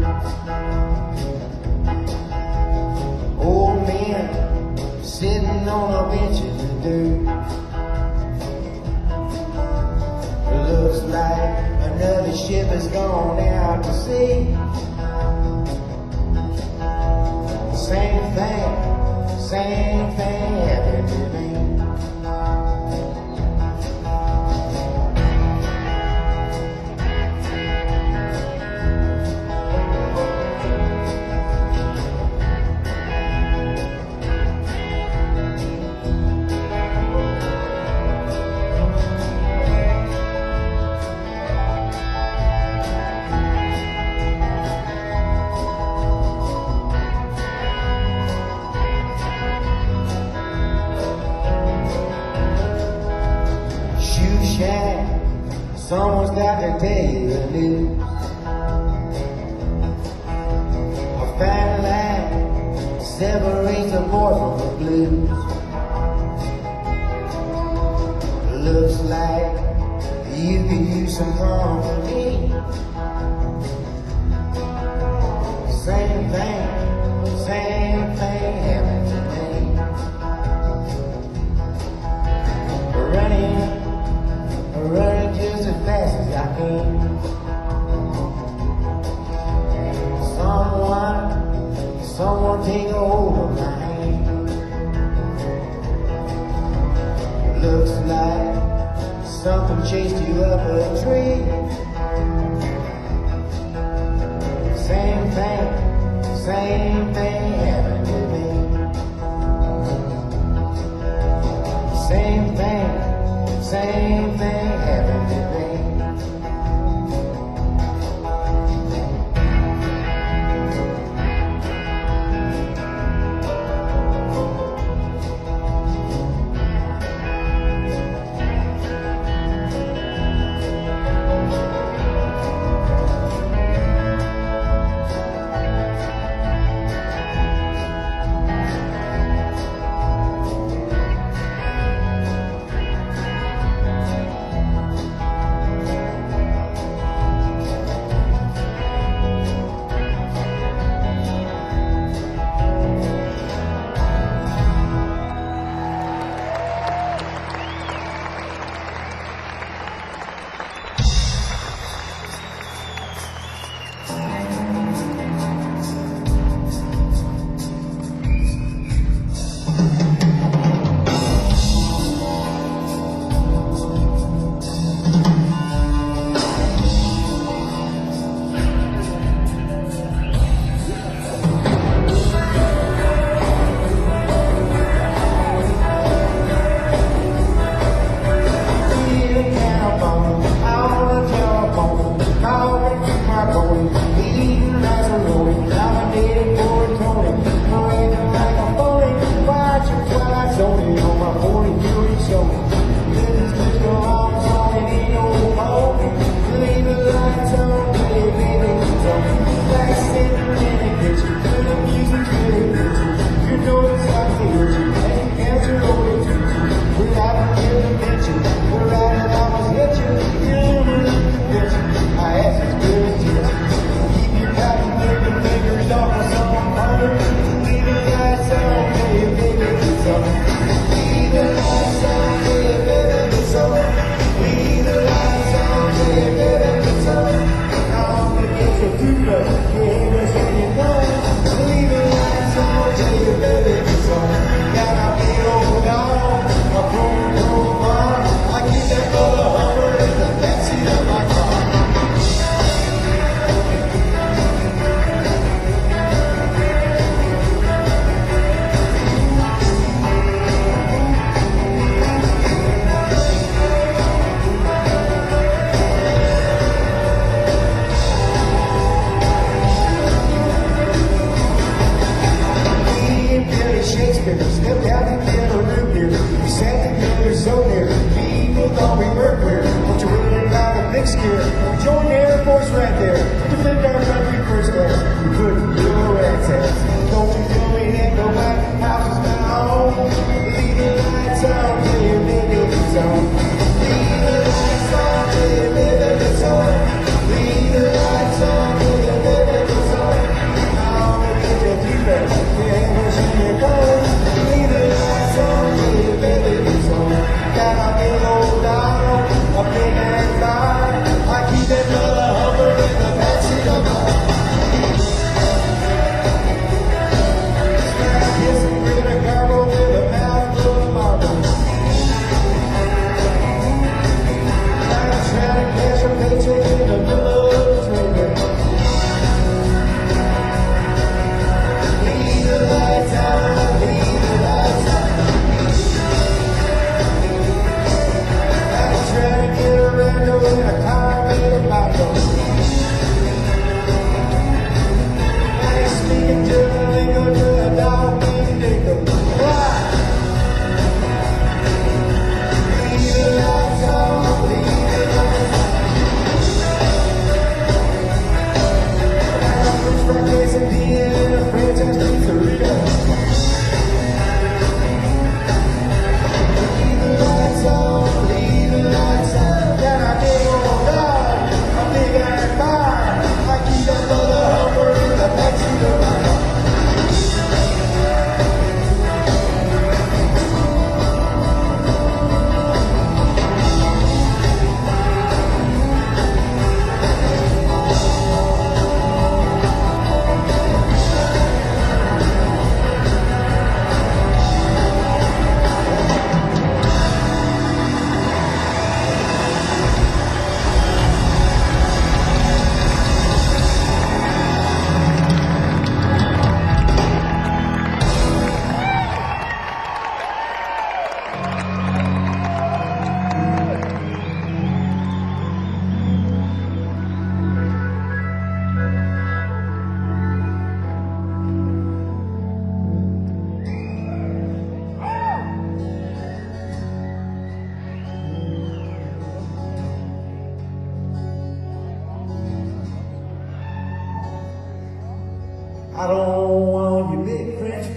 Old men sitting on a bench in the dirt. It looks like another ship has gone out to sea. Same thing happened to me. Someone's got to tell you the news. A fat line separates the boy from the blues. Looks like you could use some company. Same thing happened today. Running just as fast as I can. Someone take a hold of my hand. Looks like something chased you up a tree. Same thing happened to me. Same thing happened to me.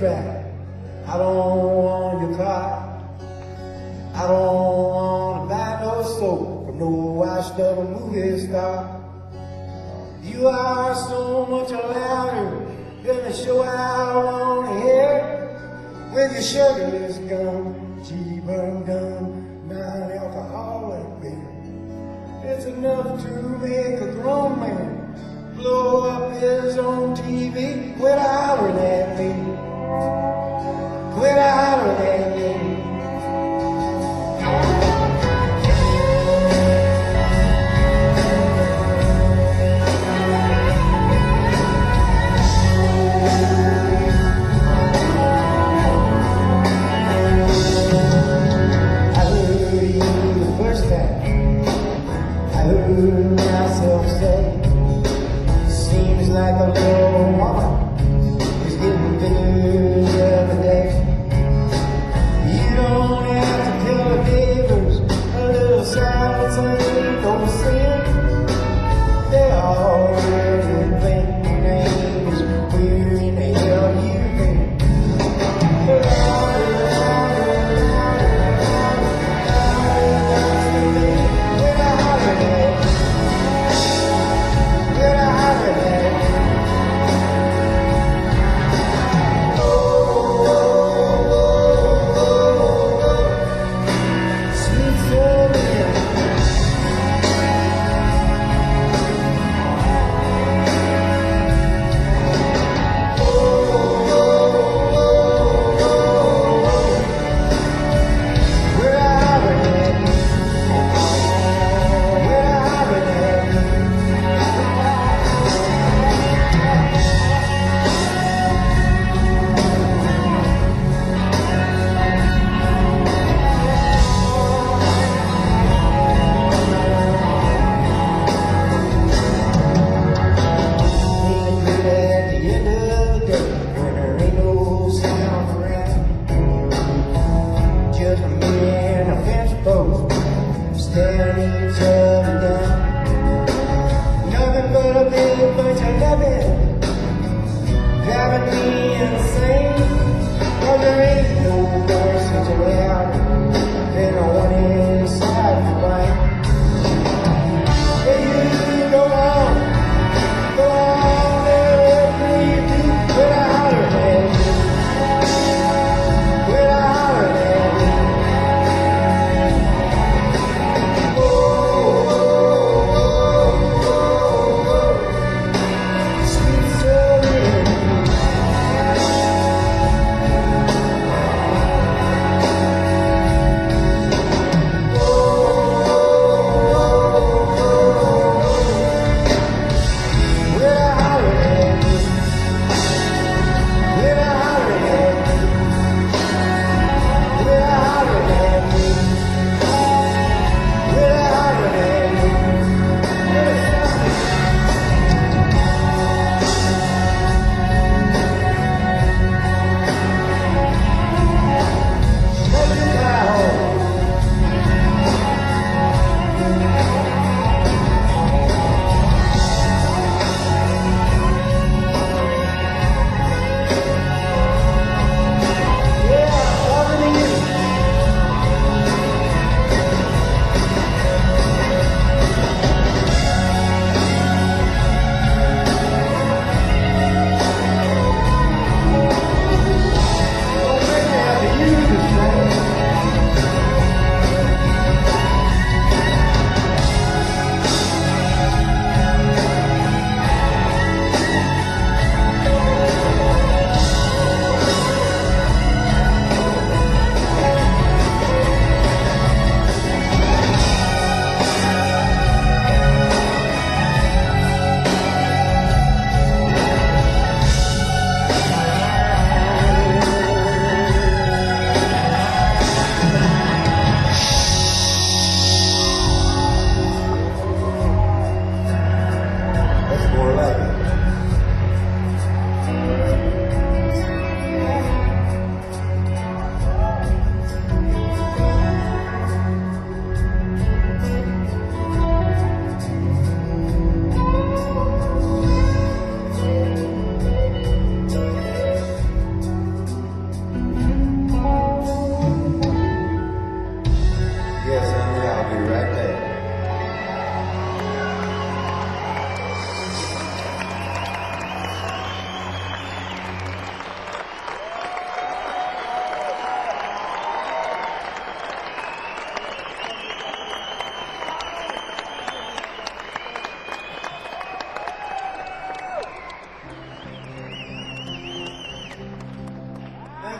back. I don't want your car. I don't want to buy no soap from no washed up movie star. You are so much louder than the show I want to hear. With your sugarless gum, cheaper and dumb, non-alcoholic beer. It's enough to make a grown man blow up his own TV. Quit hollering at me. Quit hollering at me. Myself say, seems like a little woman is getting bigger every day.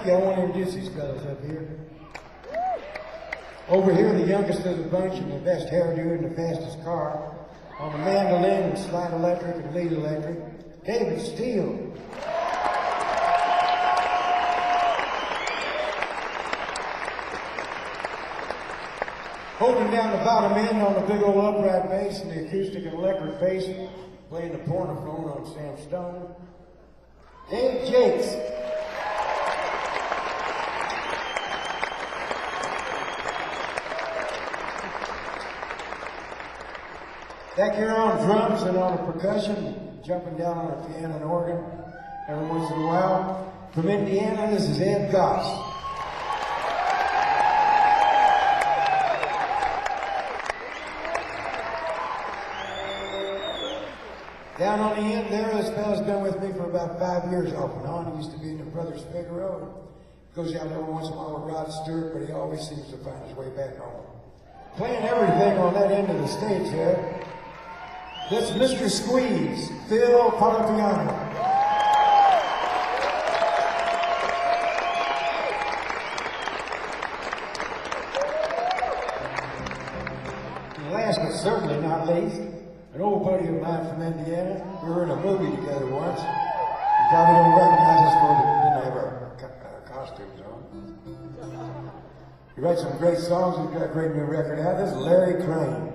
you. I want to introduce these fellas up here. Over here, the youngest of the bunch and the best hairdo and the fastest car. On the mandolin and slide electric and lead electric, David Steele. Holding down the bottom end on the big old upright bass and the acoustic and electric bass, playing the pornophone on Sam Stone, Dave Jakes. Back here on drums and on the percussion, jumping down on the piano and organ every once in a while. From Indiana, this is Ed Goss. Down on the end there, this fella's been with me for about 5 years off and on. He used to be in the Brothers Figaro. Goes out every once in a while with Rod Stewart, but he always seems to find his way back home. Playing everything on that end of the stage here. That's Mr. Squeeze, Phil Parlapiano. And last but certainly not least, an old buddy of mine from Indiana. We were in a movie together once. You probably don't recognize us for we didn't have our costumes on. He writes some great songs. He's got a great new record out. This is Larry Crane.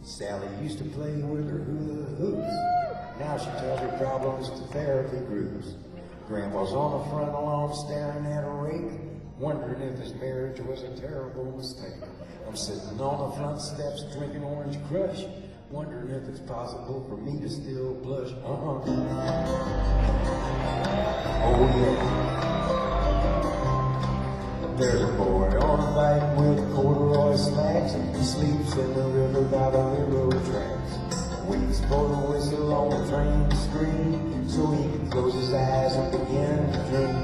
Sally used to play with her hula hoops. Now she tells her problems to therapy groups. Grandpa's on the front lawn staring at a rake, wondering if his marriage was a terrible mistake. I'm sitting on the front steps drinking Orange Crush, wondering if it's possible for me to still blush. Oh yeah. There's a boy on a bike with corduroy slacks. He sleeps in the river by the railroad tracks. Waits for the whistle on the train to scream, so he can close his eyes and begin to dream.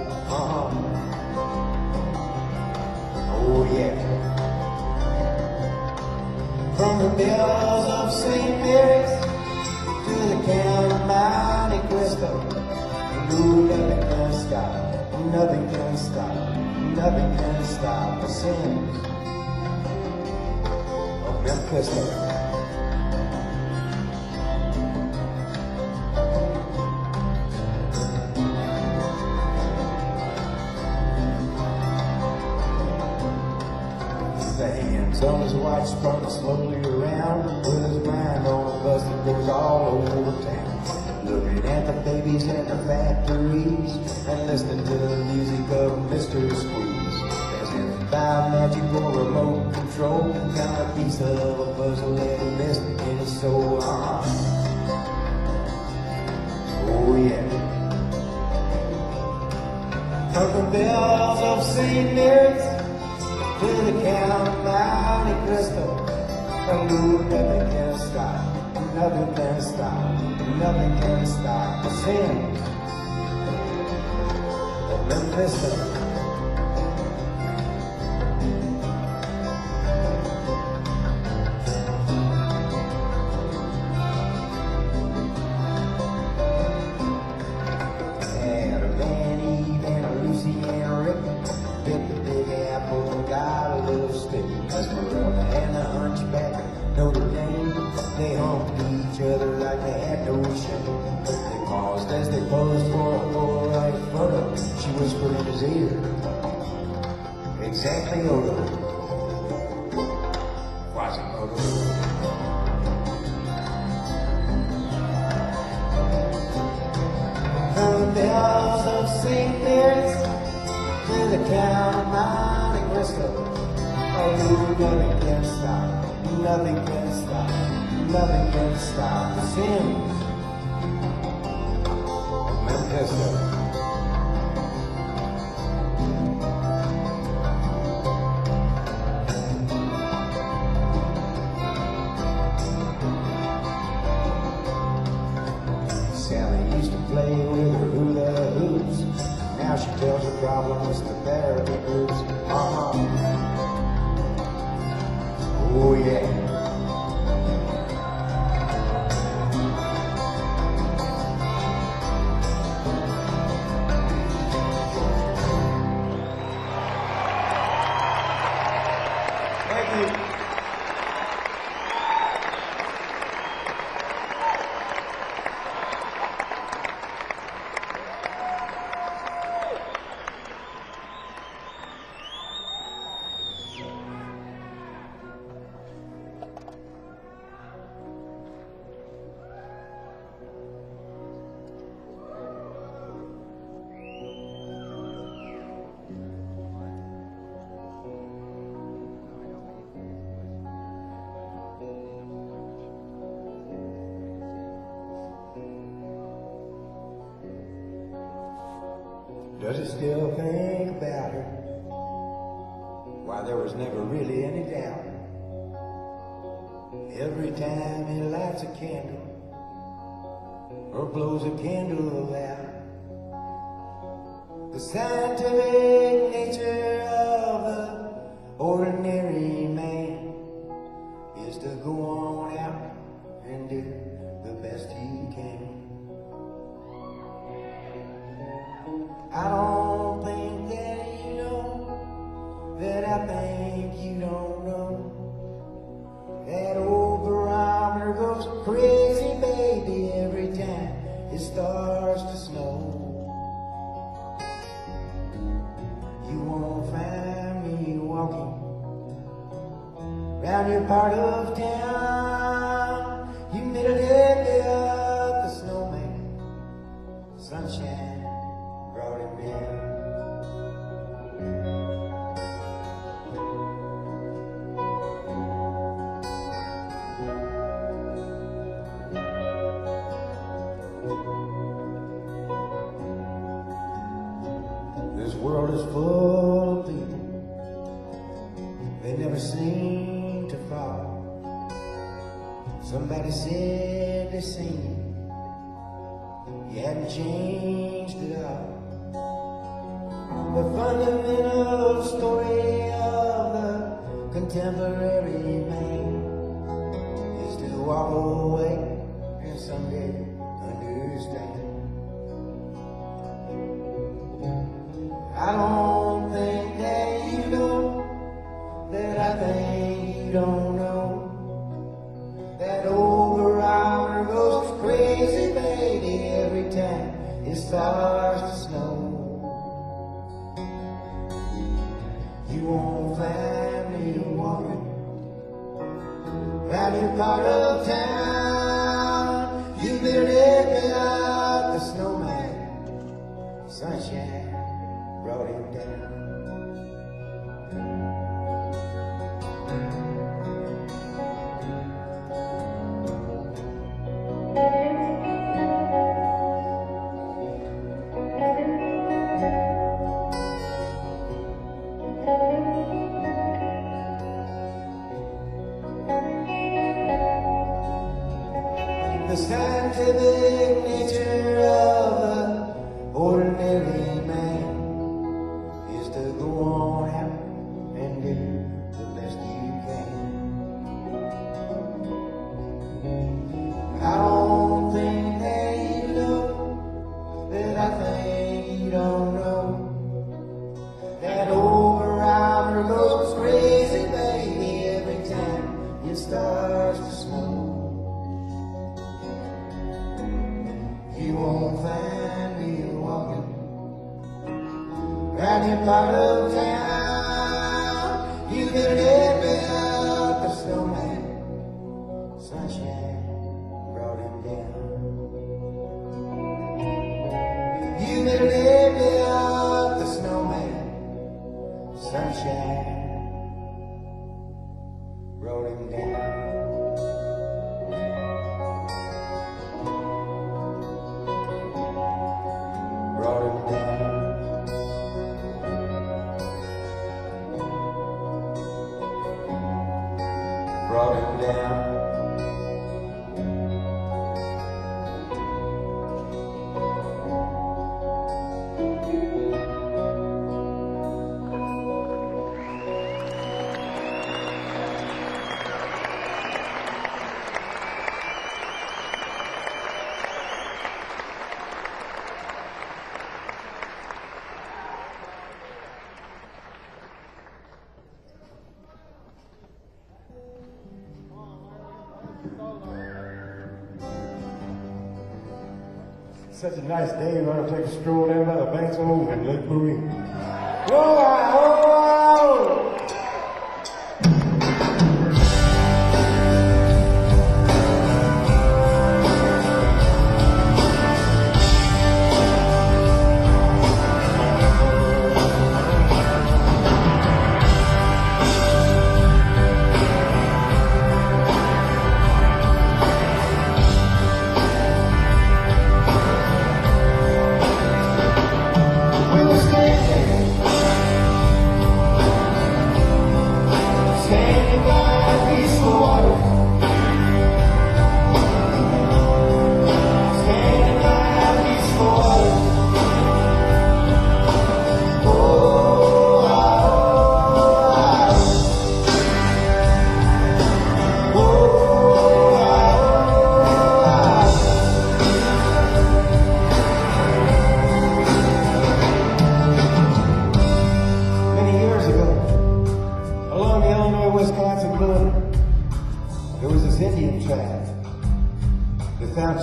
Oh yeah. From the bells of St. Mary's to the Count of Monte Cristo, ooh, nothing can stop, nothing can stop. Nothing can stop the sins of Memphisto. The hands on his watch spun slowly around, with his mind on a bus that goes all over town. Looking at the babies at the factories and listening to the music of Mr. Squeeze. As if by magic or remote control, got a piece of a puzzle that he missed in his soul. Oh yeah. From the bells of St. Mary's to the Count of Monte Cristo, nothing can stop, nothing can stop. Nothing can stop the sins of Memphisto. Adam and Eve and Lucy and Rick bit the big apple and got a little stick. Esmeralda and the hunchback Notre Dame, they humped each other like they had no shame. They paused as they posed for a Polaroid photo. She whispered in his ear, exactly Odo. Quasimodo. From the bells of St. Mary's to the Count of Monte Cristo, oh, nothing can stop. Nothing can stop, nothing can stop the sins of Memphisto. Now she tells her problems to therapy groups. Oh yeah. Thank you. Does he still think about her? Why, there was never really any doubt. Every time he lights a candle or blows a candle out, the scientific nature of the ordinary man is to go on out and do the best he can. I don't think that you know that I think you don't know that old barometer goes crazy, baby, every time it starts to snow. You won't find me walking round your part of town. Humidity of the snowman, sunshine brought him down. This world is full of people, they never seem to fall. Somebody said they seen you hadn't changed at all. The fundamental story of the contemporary man is to walk away and someday understand. I don't think that you know that I think you don't know that old barometer goes crazy, baby, every time it starts to snow. You won't find me walking round your part of town. You literally got the snowman, sunshine brought him down. The scientific nature of the ordinary man is to go on out and do the best you can. I don't think that you know that I think you don't know that old barometer goes crazy, baby, every time it starts to snow. You won't find me walking round your part of town. You can let me out the snowman, sunshine brought him down. You can let me out the snowman, sunshine brought him down. Such a nice day, we're going to take a stroll down by the banks of Lake Marie. Whoa!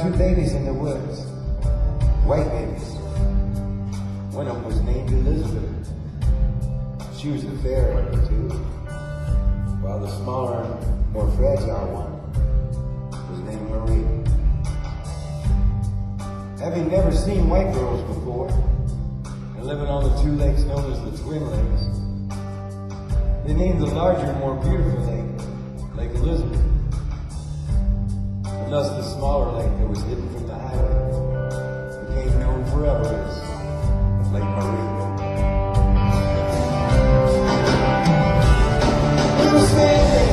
Two babies in the woods, white babies. One of them was named Elizabeth. She was the fairer of the two, while the smaller and more fragile one was named Marie. Having never seen white girls before, and living on the two lakes known as the Twin Lakes, they named the larger, more beautiful lake, Lake Elizabeth. And thus the smaller lake that was hidden from the highway became known forever as Lake Marie. We were standing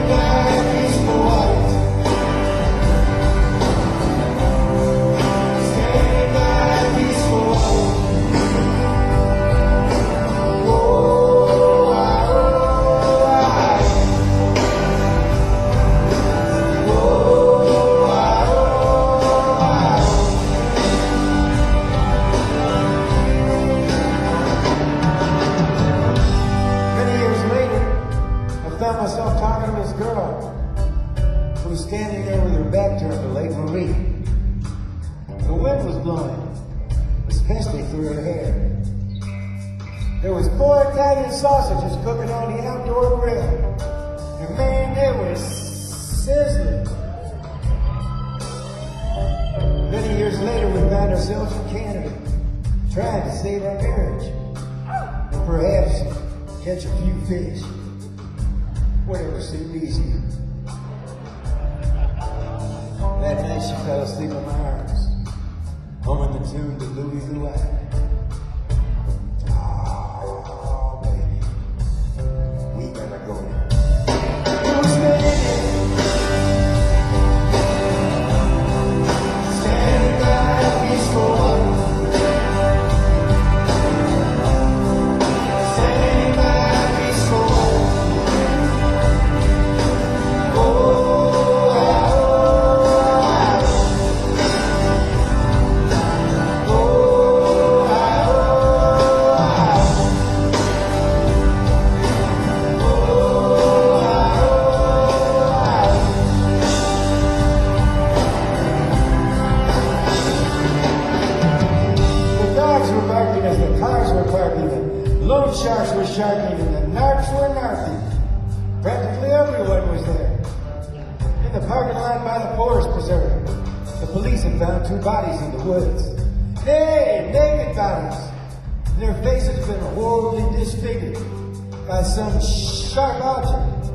by peaceful waters, standing by peaceful waters. Myself talking to this girl who was standing there with her back turned to Lake Marie. The wind was blowing, especially through her hair. There was 4 Italian sausages cooking on the outdoor grill, and man, they were sizzling. Many years later, we found ourselves in Canada, trying to save our marriage, and perhaps catch a few fish. Whatever seemed easy. That night she fell asleep in my arms, humming the tune to Louis Louis. Oh, baby, we gotta go now. It was standing by a peaceful water. Standing by a peaceful water. Loan sharks were sharking and the narcs were narking. Practically everyone was there. In the parking lot by the forest preserve, the police had found 2 bodies in the woods. Naked bodies. Their faces had been horribly disfigured by some sharp object.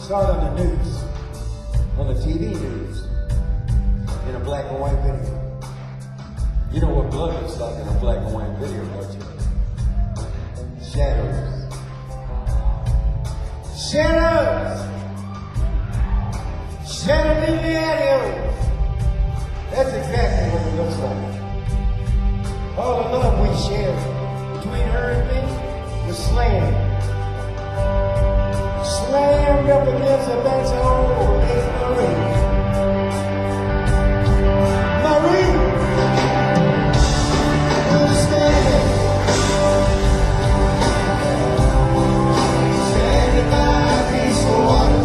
Saw it on the news, on the TV news, in a black and white video. You know what blood looks like in a black and white video, don't you? Shadows. Shadows! Shadows in the alley. That's exactly what it looks like. All the love we shared between her and me was slammed. Slammed up against the bench of Lake Marie. Marie! Who's standing? Standing by peaceful water.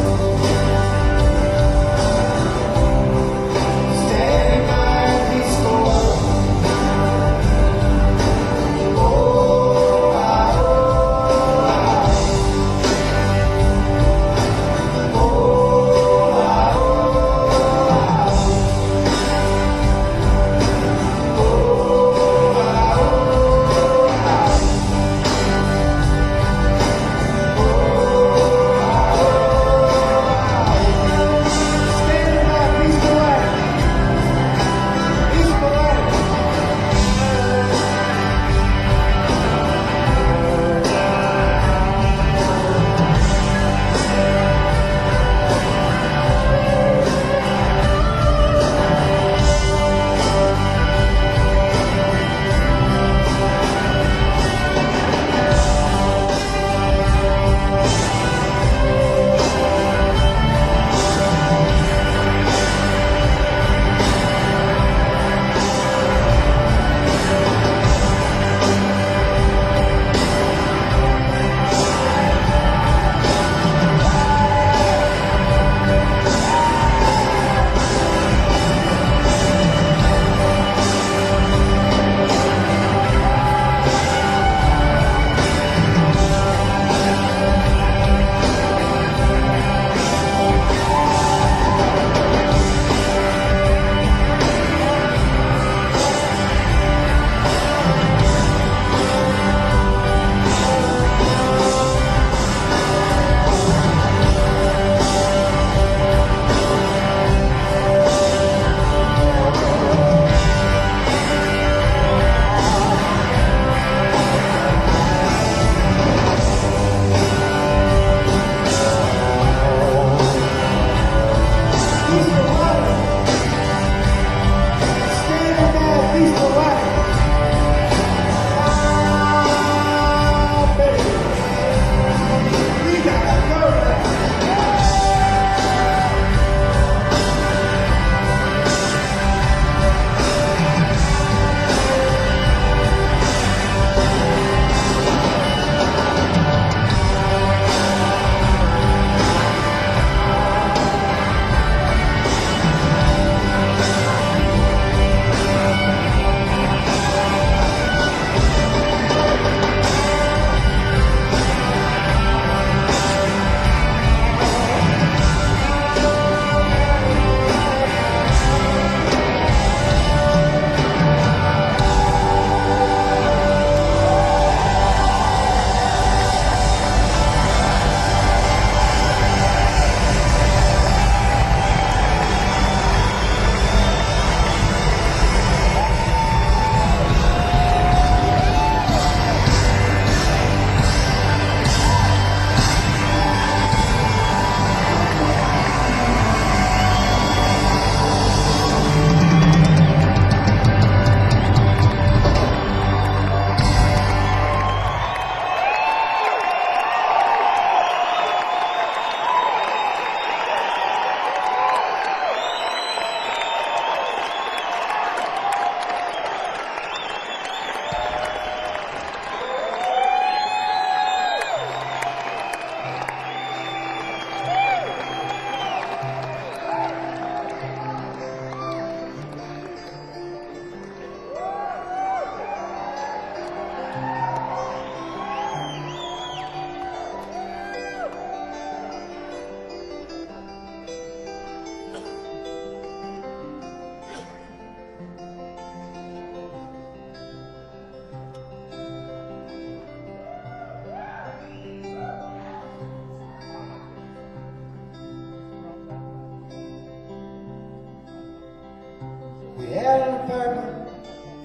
apartment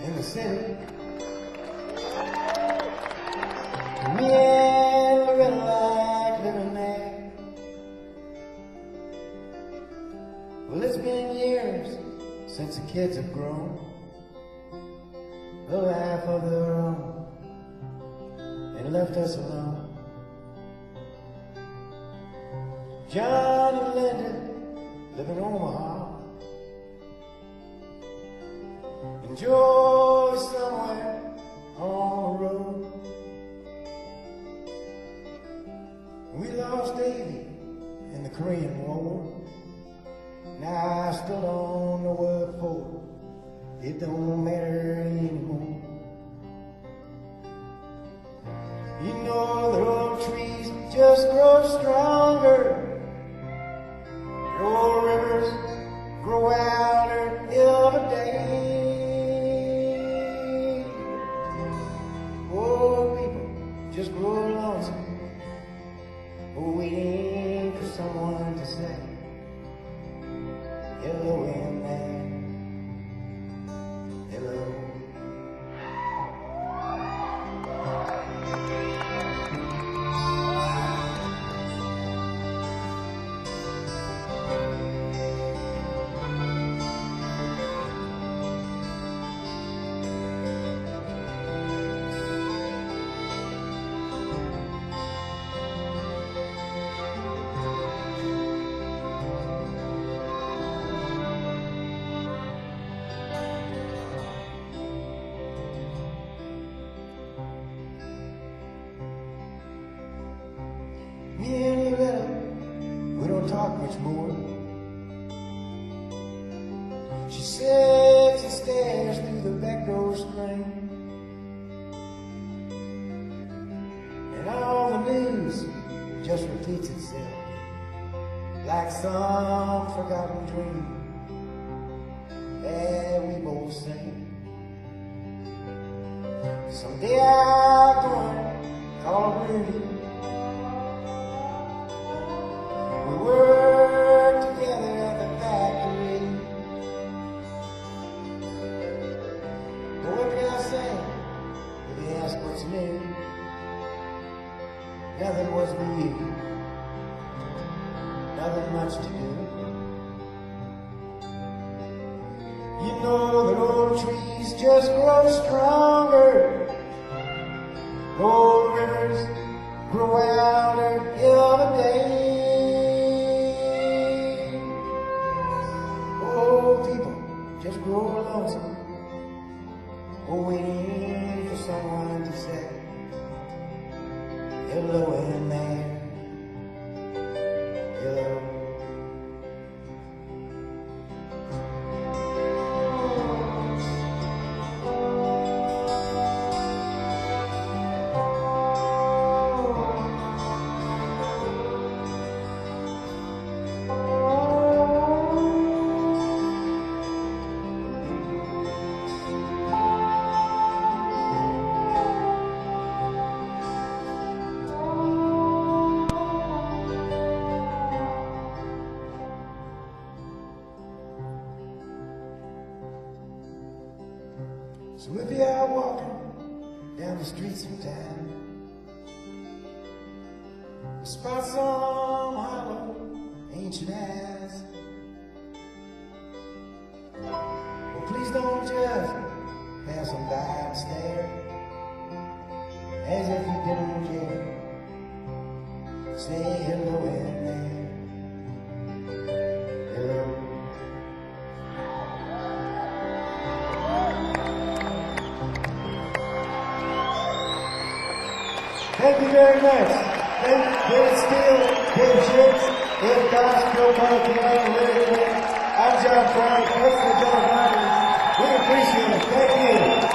in the city. Me and Loretta like living there. Well, it's been years since the kids have grown a life of their own and left us alone. John and Linda live in Omaha, and Joe's somewhere on the road. We lost Davy in the Korean War. Now I still don't know what for. It don't matter anymore. You know the old trees just grow stronger. The old rivers grow outer every day. Old people just grow lonesome, waiting for someone to say hello in there. Hello. Me and Loretta, we don't talk much more. She sits and stares through the back door screen, and all the news just repeats itself like some forgotten dream that we both sing. Someday I'm gonna call Rudy. We work together at the factory. But what can I say if they ask what's new? Nothing was for you. Nothing much to do. You know that old trees just grow stronger. Old rivers grow outer every day. Old people just grow lonesome, waiting for someone to say hello in there. Hello. So if you're out walking down the street sometime, spot some hollow ancient ass, well, please don't just pass them by and stare as if you didn't care. Say hello in there. Hello. Thank you very much. Thank you, David Steele, Dave Shitz, Ed Goss, Joe Parlapiano, Lydia. I'm John Frank. Thanks for John Rogers. We appreciate it. Thank you.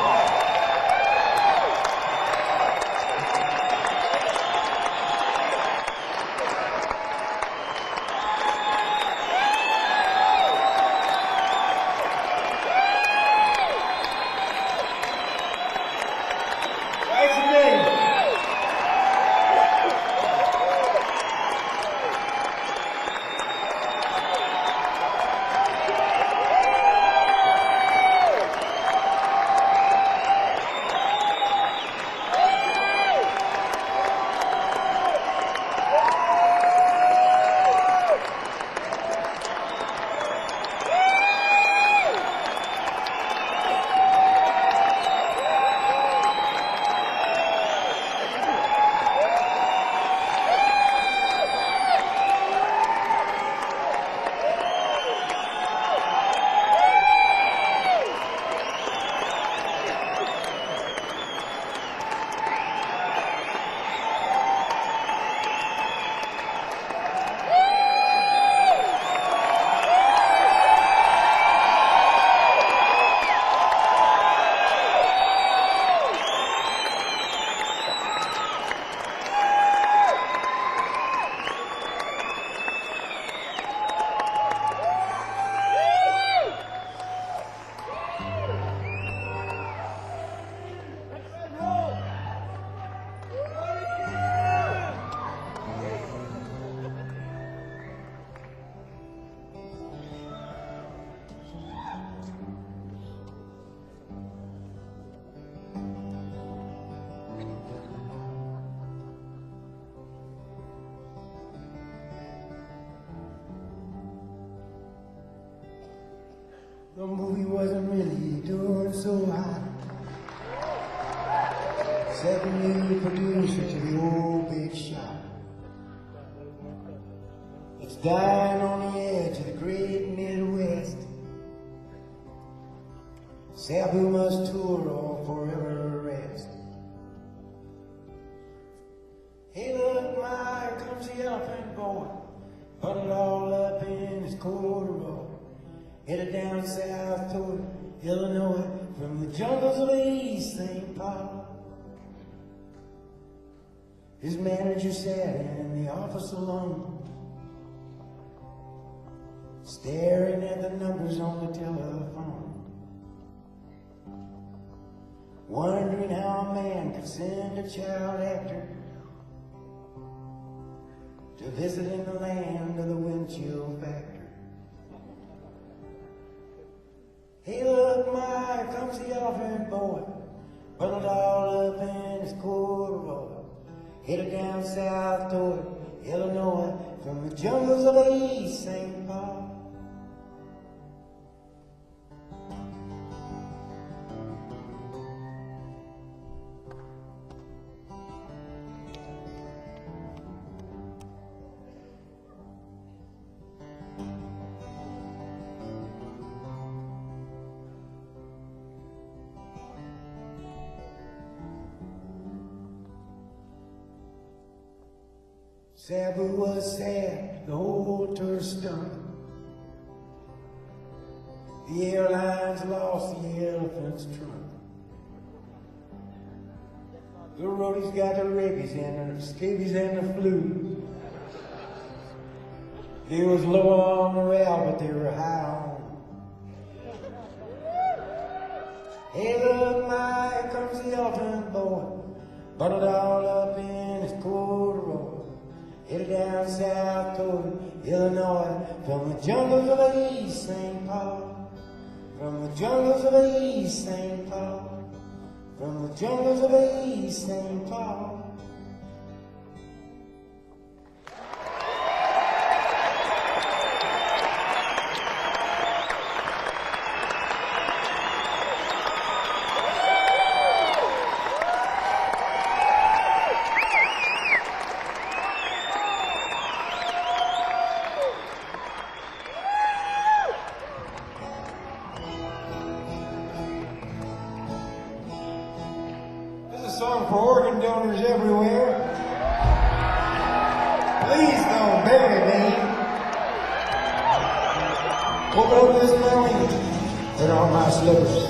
The movie wasn't really doing so hot. Second year producer to the old big shot. It's dying on the edge of the great Midwest. Sabu must tour or forever rest. Hey look, my, here comes the elephant boy, bundled all up in his corduroy, headed down south toward Illinois, from the jungles of East St. Paul. His manager sat in the office alone, staring at the numbers on the telephone, wondering how a man could send a child actor to visit in the land of the windshield factory. Hey look, my, here comes the elephant boy, bundled all up in his corduroy, headed down south toward Illinois, from the jungles of East St. Paul. Sabu was sad, the whole tour stunk. The airlines lost the elephant's trunk. The roadies got the rabies and the scabies and the flu. They was low on morale, but they were high on. Hey look, my, here comes the elephant boy, bundled all up in his corduroy, headed down south toward Illinois, from the jungles of East St. Paul, from the jungles of East St. Paul, from the jungles of East St. Paul. Song for organ donors everywhere. Please don't bury me. Woke up this morning, put on my slippers,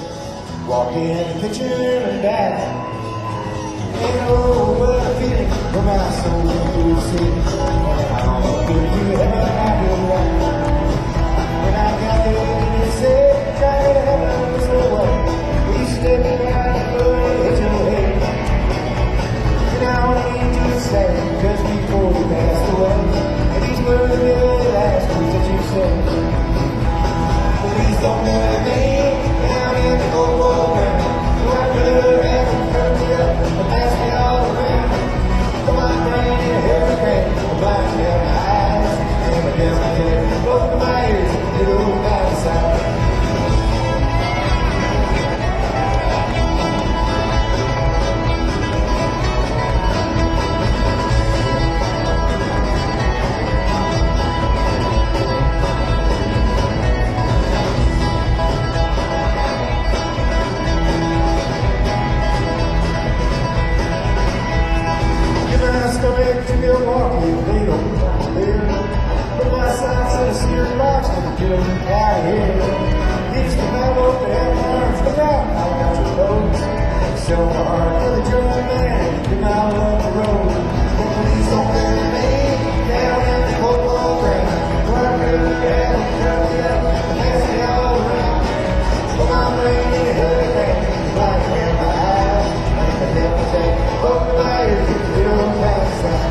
walked in the kitchen and died. Ain't no but a feeling for my soul to see. How good you ever have right. When I got there, they said, try to heaven, so what? We stepped right into your head. Now I need to say, just before you passed away, and these were the very last words that you said. Please don't bury me down in the old ground. I could have turned me up and passed me all around. Come on, bring your hurricane, the black down my eyes, and my down my head, both of my ears, little by the side. Milwaukee, they don't come there. Put my socks in a seared box and get them out of here. It's the battle of the arms, look out, I got your clothes. So hard for the German man, you're not on the road. But please don't bury me down in the football ground. Where I could have turned me up and passed me all around. Come on, bring me a hurricane, black in my eyes, and the devil take both my ears, little outside.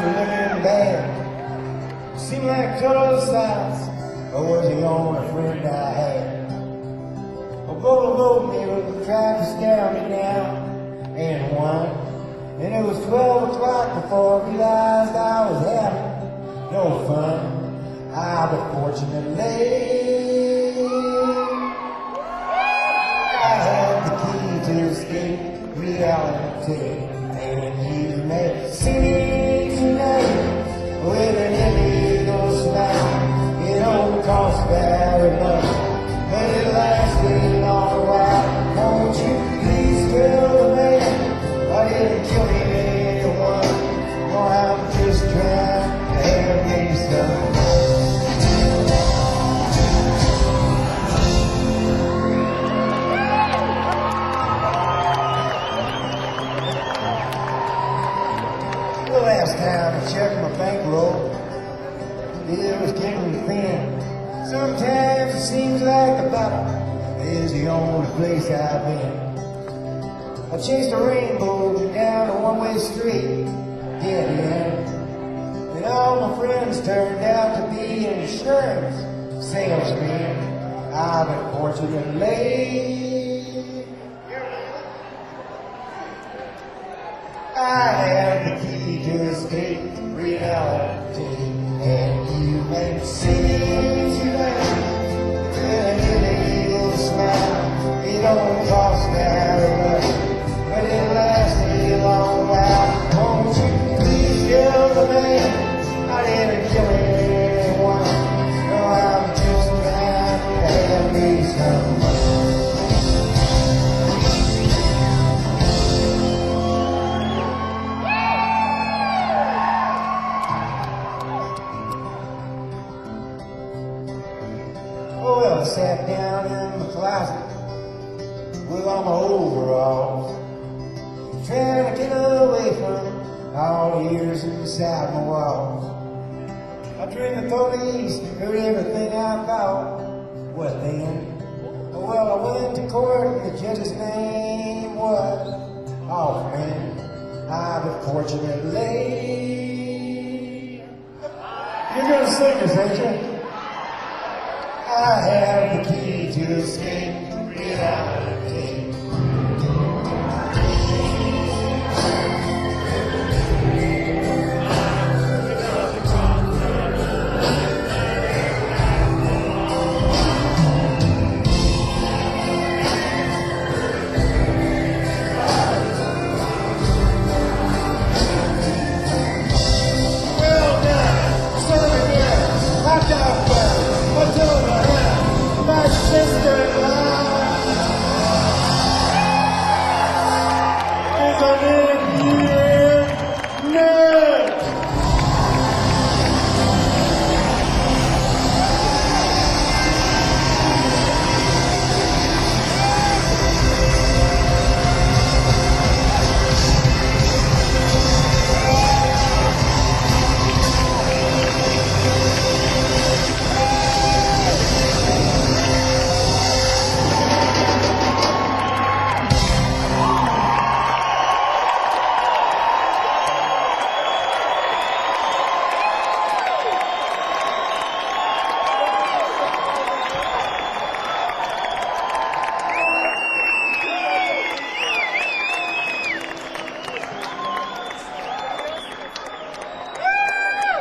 were looking bad. Seemed like total silence. I was the only friend I had. A boat neighbor tried to stare me down and won. And it was 12 o'clock before I realized I was having no fun. But fortunately, I had the key to escape reality. And you may see tonight with an illegal smile. It don't cost very much, but it lasted a long while. Won't you please tell the man I didn't kill anyone? No, I'm just trying to have me some. The last time I checked my bankroll, it was getting thin. Sometimes it seems like the bottom is the only place I've been. I chased a rainbow down a one-way street, dead end. And all my friends turned out to be insurance salesmen. But fortunately, I have the key to escape reality. And you may see tonight with an illegal smile. It don't cost very much, but it lasted a long while. Won't you please tell the man I didn't kill anyone? No, I'm just trying to have me some fun. I sat down in the closet with all my overalls, trying to get away from all the years inside my walls. I dreamed the police heard everything I thought. What then? Well, I went to court and the judge's name was Hollerin. But fortunately, you're gonna sing this, ain't you? I have the key to escape reality. Well done, Souvenirs, hot dog bell, Matilda, my sister-in-law is an Indian nerd.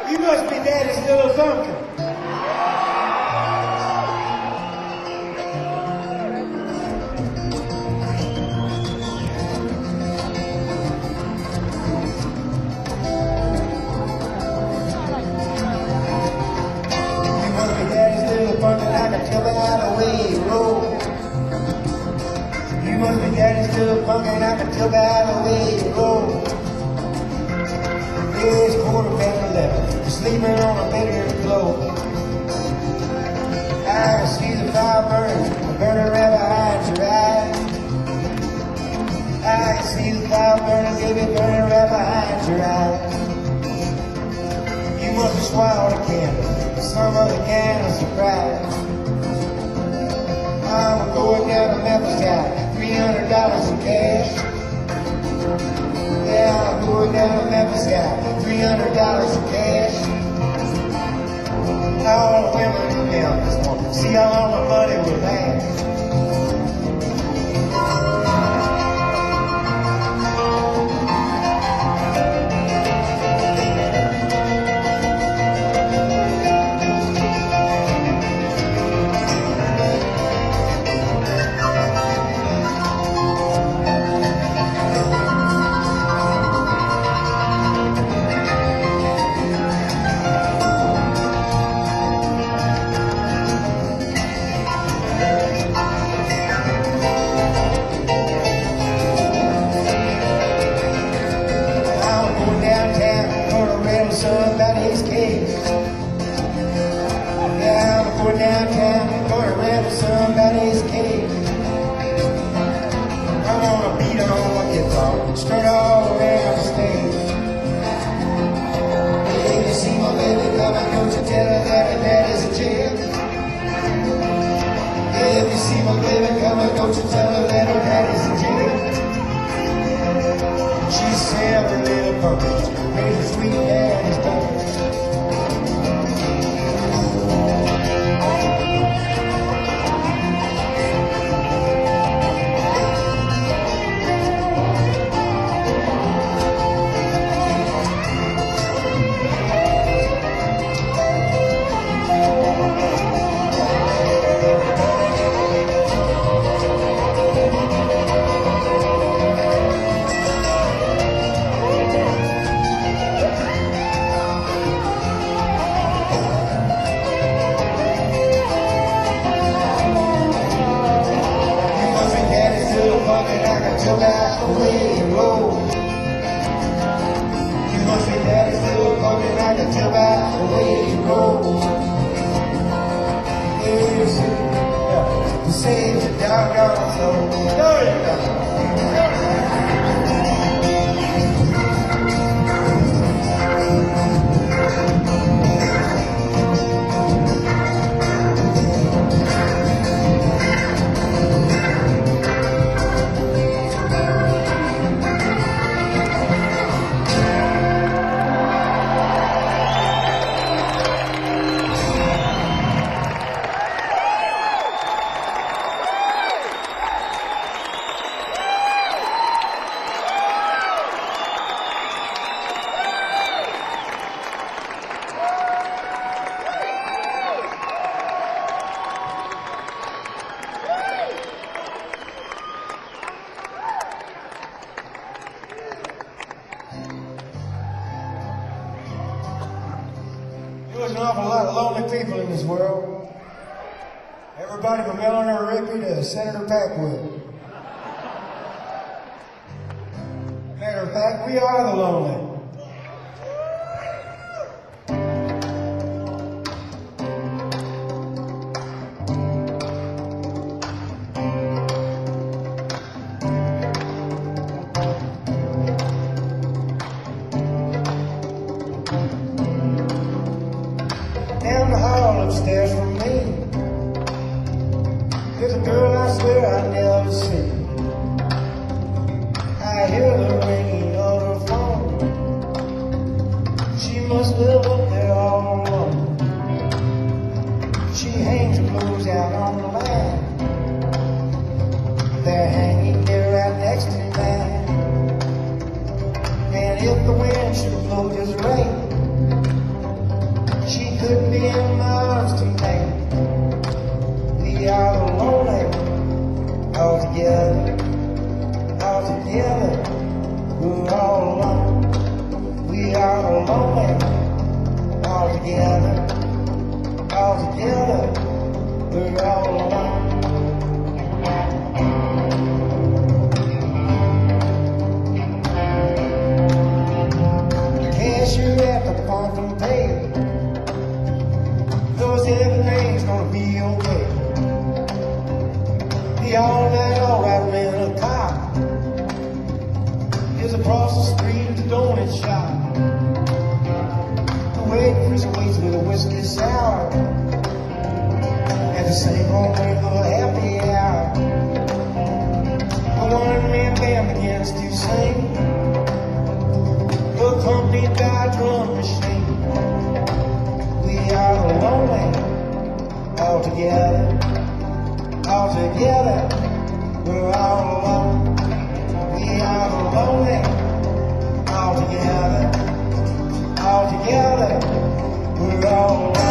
You must be Daddy's little pumpkin. You must be Daddy's little pumpkin. I can tell by the way you roll. You must be Daddy's little pumpkin. I can tell by the way you roll. It's 11:15. You're sleeping on a bedroom floor. I can see the fire burning right behind your eyes. I can see the fire burning, baby, burning right behind your eyes. You must have swallowed a candle, some other kind of surprise. I'm going down to Memphis, got $300 in cash. Yeah, I'm going down to Memphis, got $300 in cash. All the women in Memphis want to see how long my money will last. Downtown, gonna rent somebody's cake. I wanna beat on my guitar, straight all around the stage. If you see my baby coming, don't you tell her that her daddy's in jail. If you see my baby coming, don't you tell her that her daddy's in jail. She's selling little puppets, raising sweet daddy's daughter. Tell that the way you roll. You must be daddy still coming. I can tell that the way you roll. You saved your doggone soul. No, you don't. There's an awful lot of lonely people in this world. Everybody from Eleanor Rigby to Senator Packwood. Matter of fact, we are the lonely. Down the hall upstairs from me, there's a girl I swear I never see. I hear the ringing of her phone. She must live up there all alone. She hangs her clothes out on the line. They're hanging there right next to mine. And if the wind should blow just right, she could be in my arms tonight. We are lonely, all together, we're all alone. We are lonely, all together, we're all alone. The cashier at the pump and pay. Everything's gonna be okay. The all-right rent-a-car is across the street at the donut shop. Waiting for his waits with a whiskey sour at the same moment for a happy hour. A one-man band begins to sing. drum machine. We are lonely, all together, we're all alone. We are lonely, all together, we're all alone.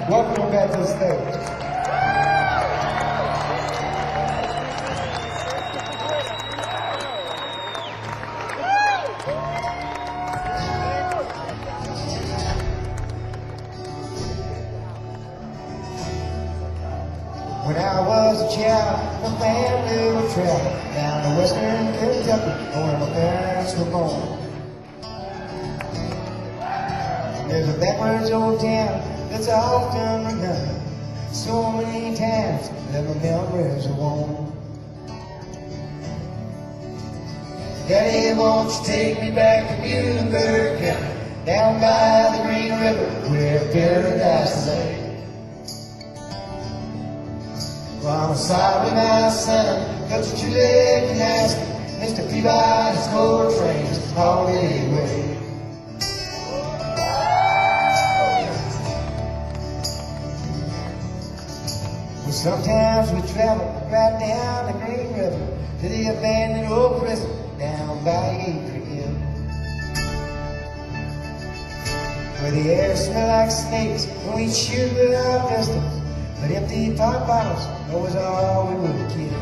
Welcome back to the stage. When I was a child, my family would travel down to western Kentucky, where my parents were born. There's a backwards old town that's often remembered so many times that my memories are warm. Daddy, won't you take me back to Muhlenberg County, down by the Green River where paradise lay. Well, I'm sorry, my son, but you're too late to ask me. Mr. Peabody's coal train's already away. Well, sometimes we travel right down the Green River to the abandoned old prison down by Adrian, where the air smelled like snakes and we chewed with our pistols, but empty pop bottles was all we would kill.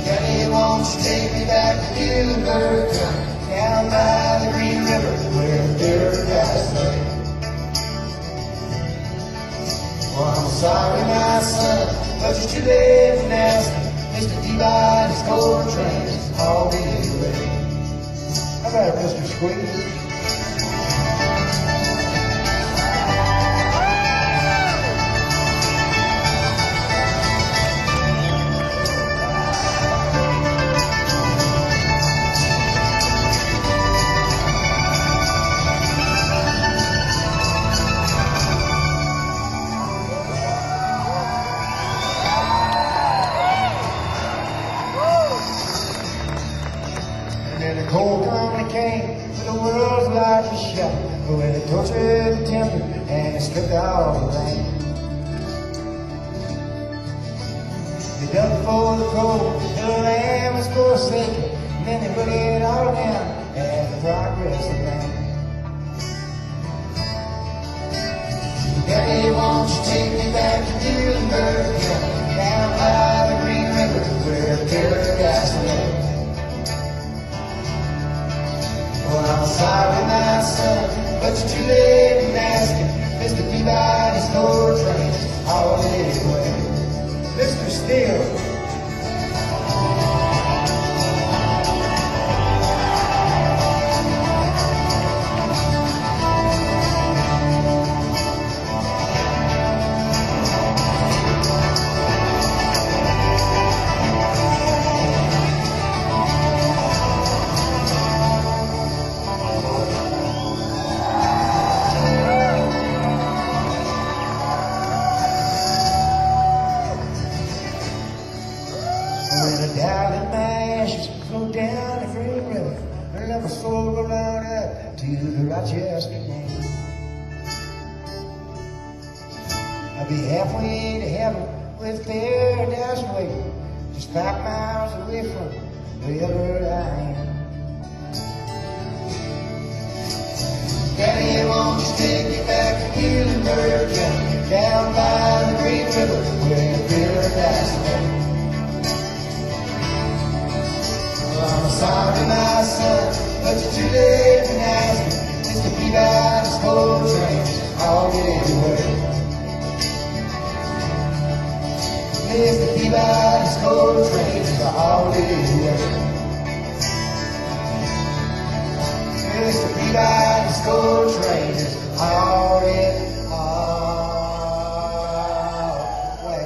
Daddy, won't you take me back to Gilbert County, down by the Green River where paradise lay? Well, I'm sorry, my son, but you're too late to ask me. Mr. Peabody's coal train's already away. How about it, Mr. Squeeze? Cold coming came to the world's largest shop, where they tortured the timber and they stripped all the land. They dug for the coal till the land was forsaken, and then they put it all down as the progress of man. Daddy, won't you take me back to Gilbert County, down by the Green River where paradise lay? Well, I'm sorry, my son, but you're too late in asking. Mr. Peabody's coal train's already away. Mr. Steele. I'll be halfway to heaven with paradise waiting, just 5 miles away from wherever I am. Daddy, won't you take me back to Gilbert County, down by the Green River where paradise lay? Well, I'm sorry, my son, but you're too late to ask me. Mr. Peabody's coal train's already away. Mr. Peabody's coal train's already away. Mr. Peabody's coal train is already away.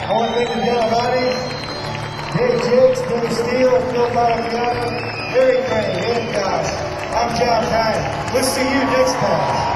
I want to thank you, everybody. Big Jigs, Billy Steele, Phil Parlapiano, Harry Prine, and Goss. I'm John Prine. We'll see you next time.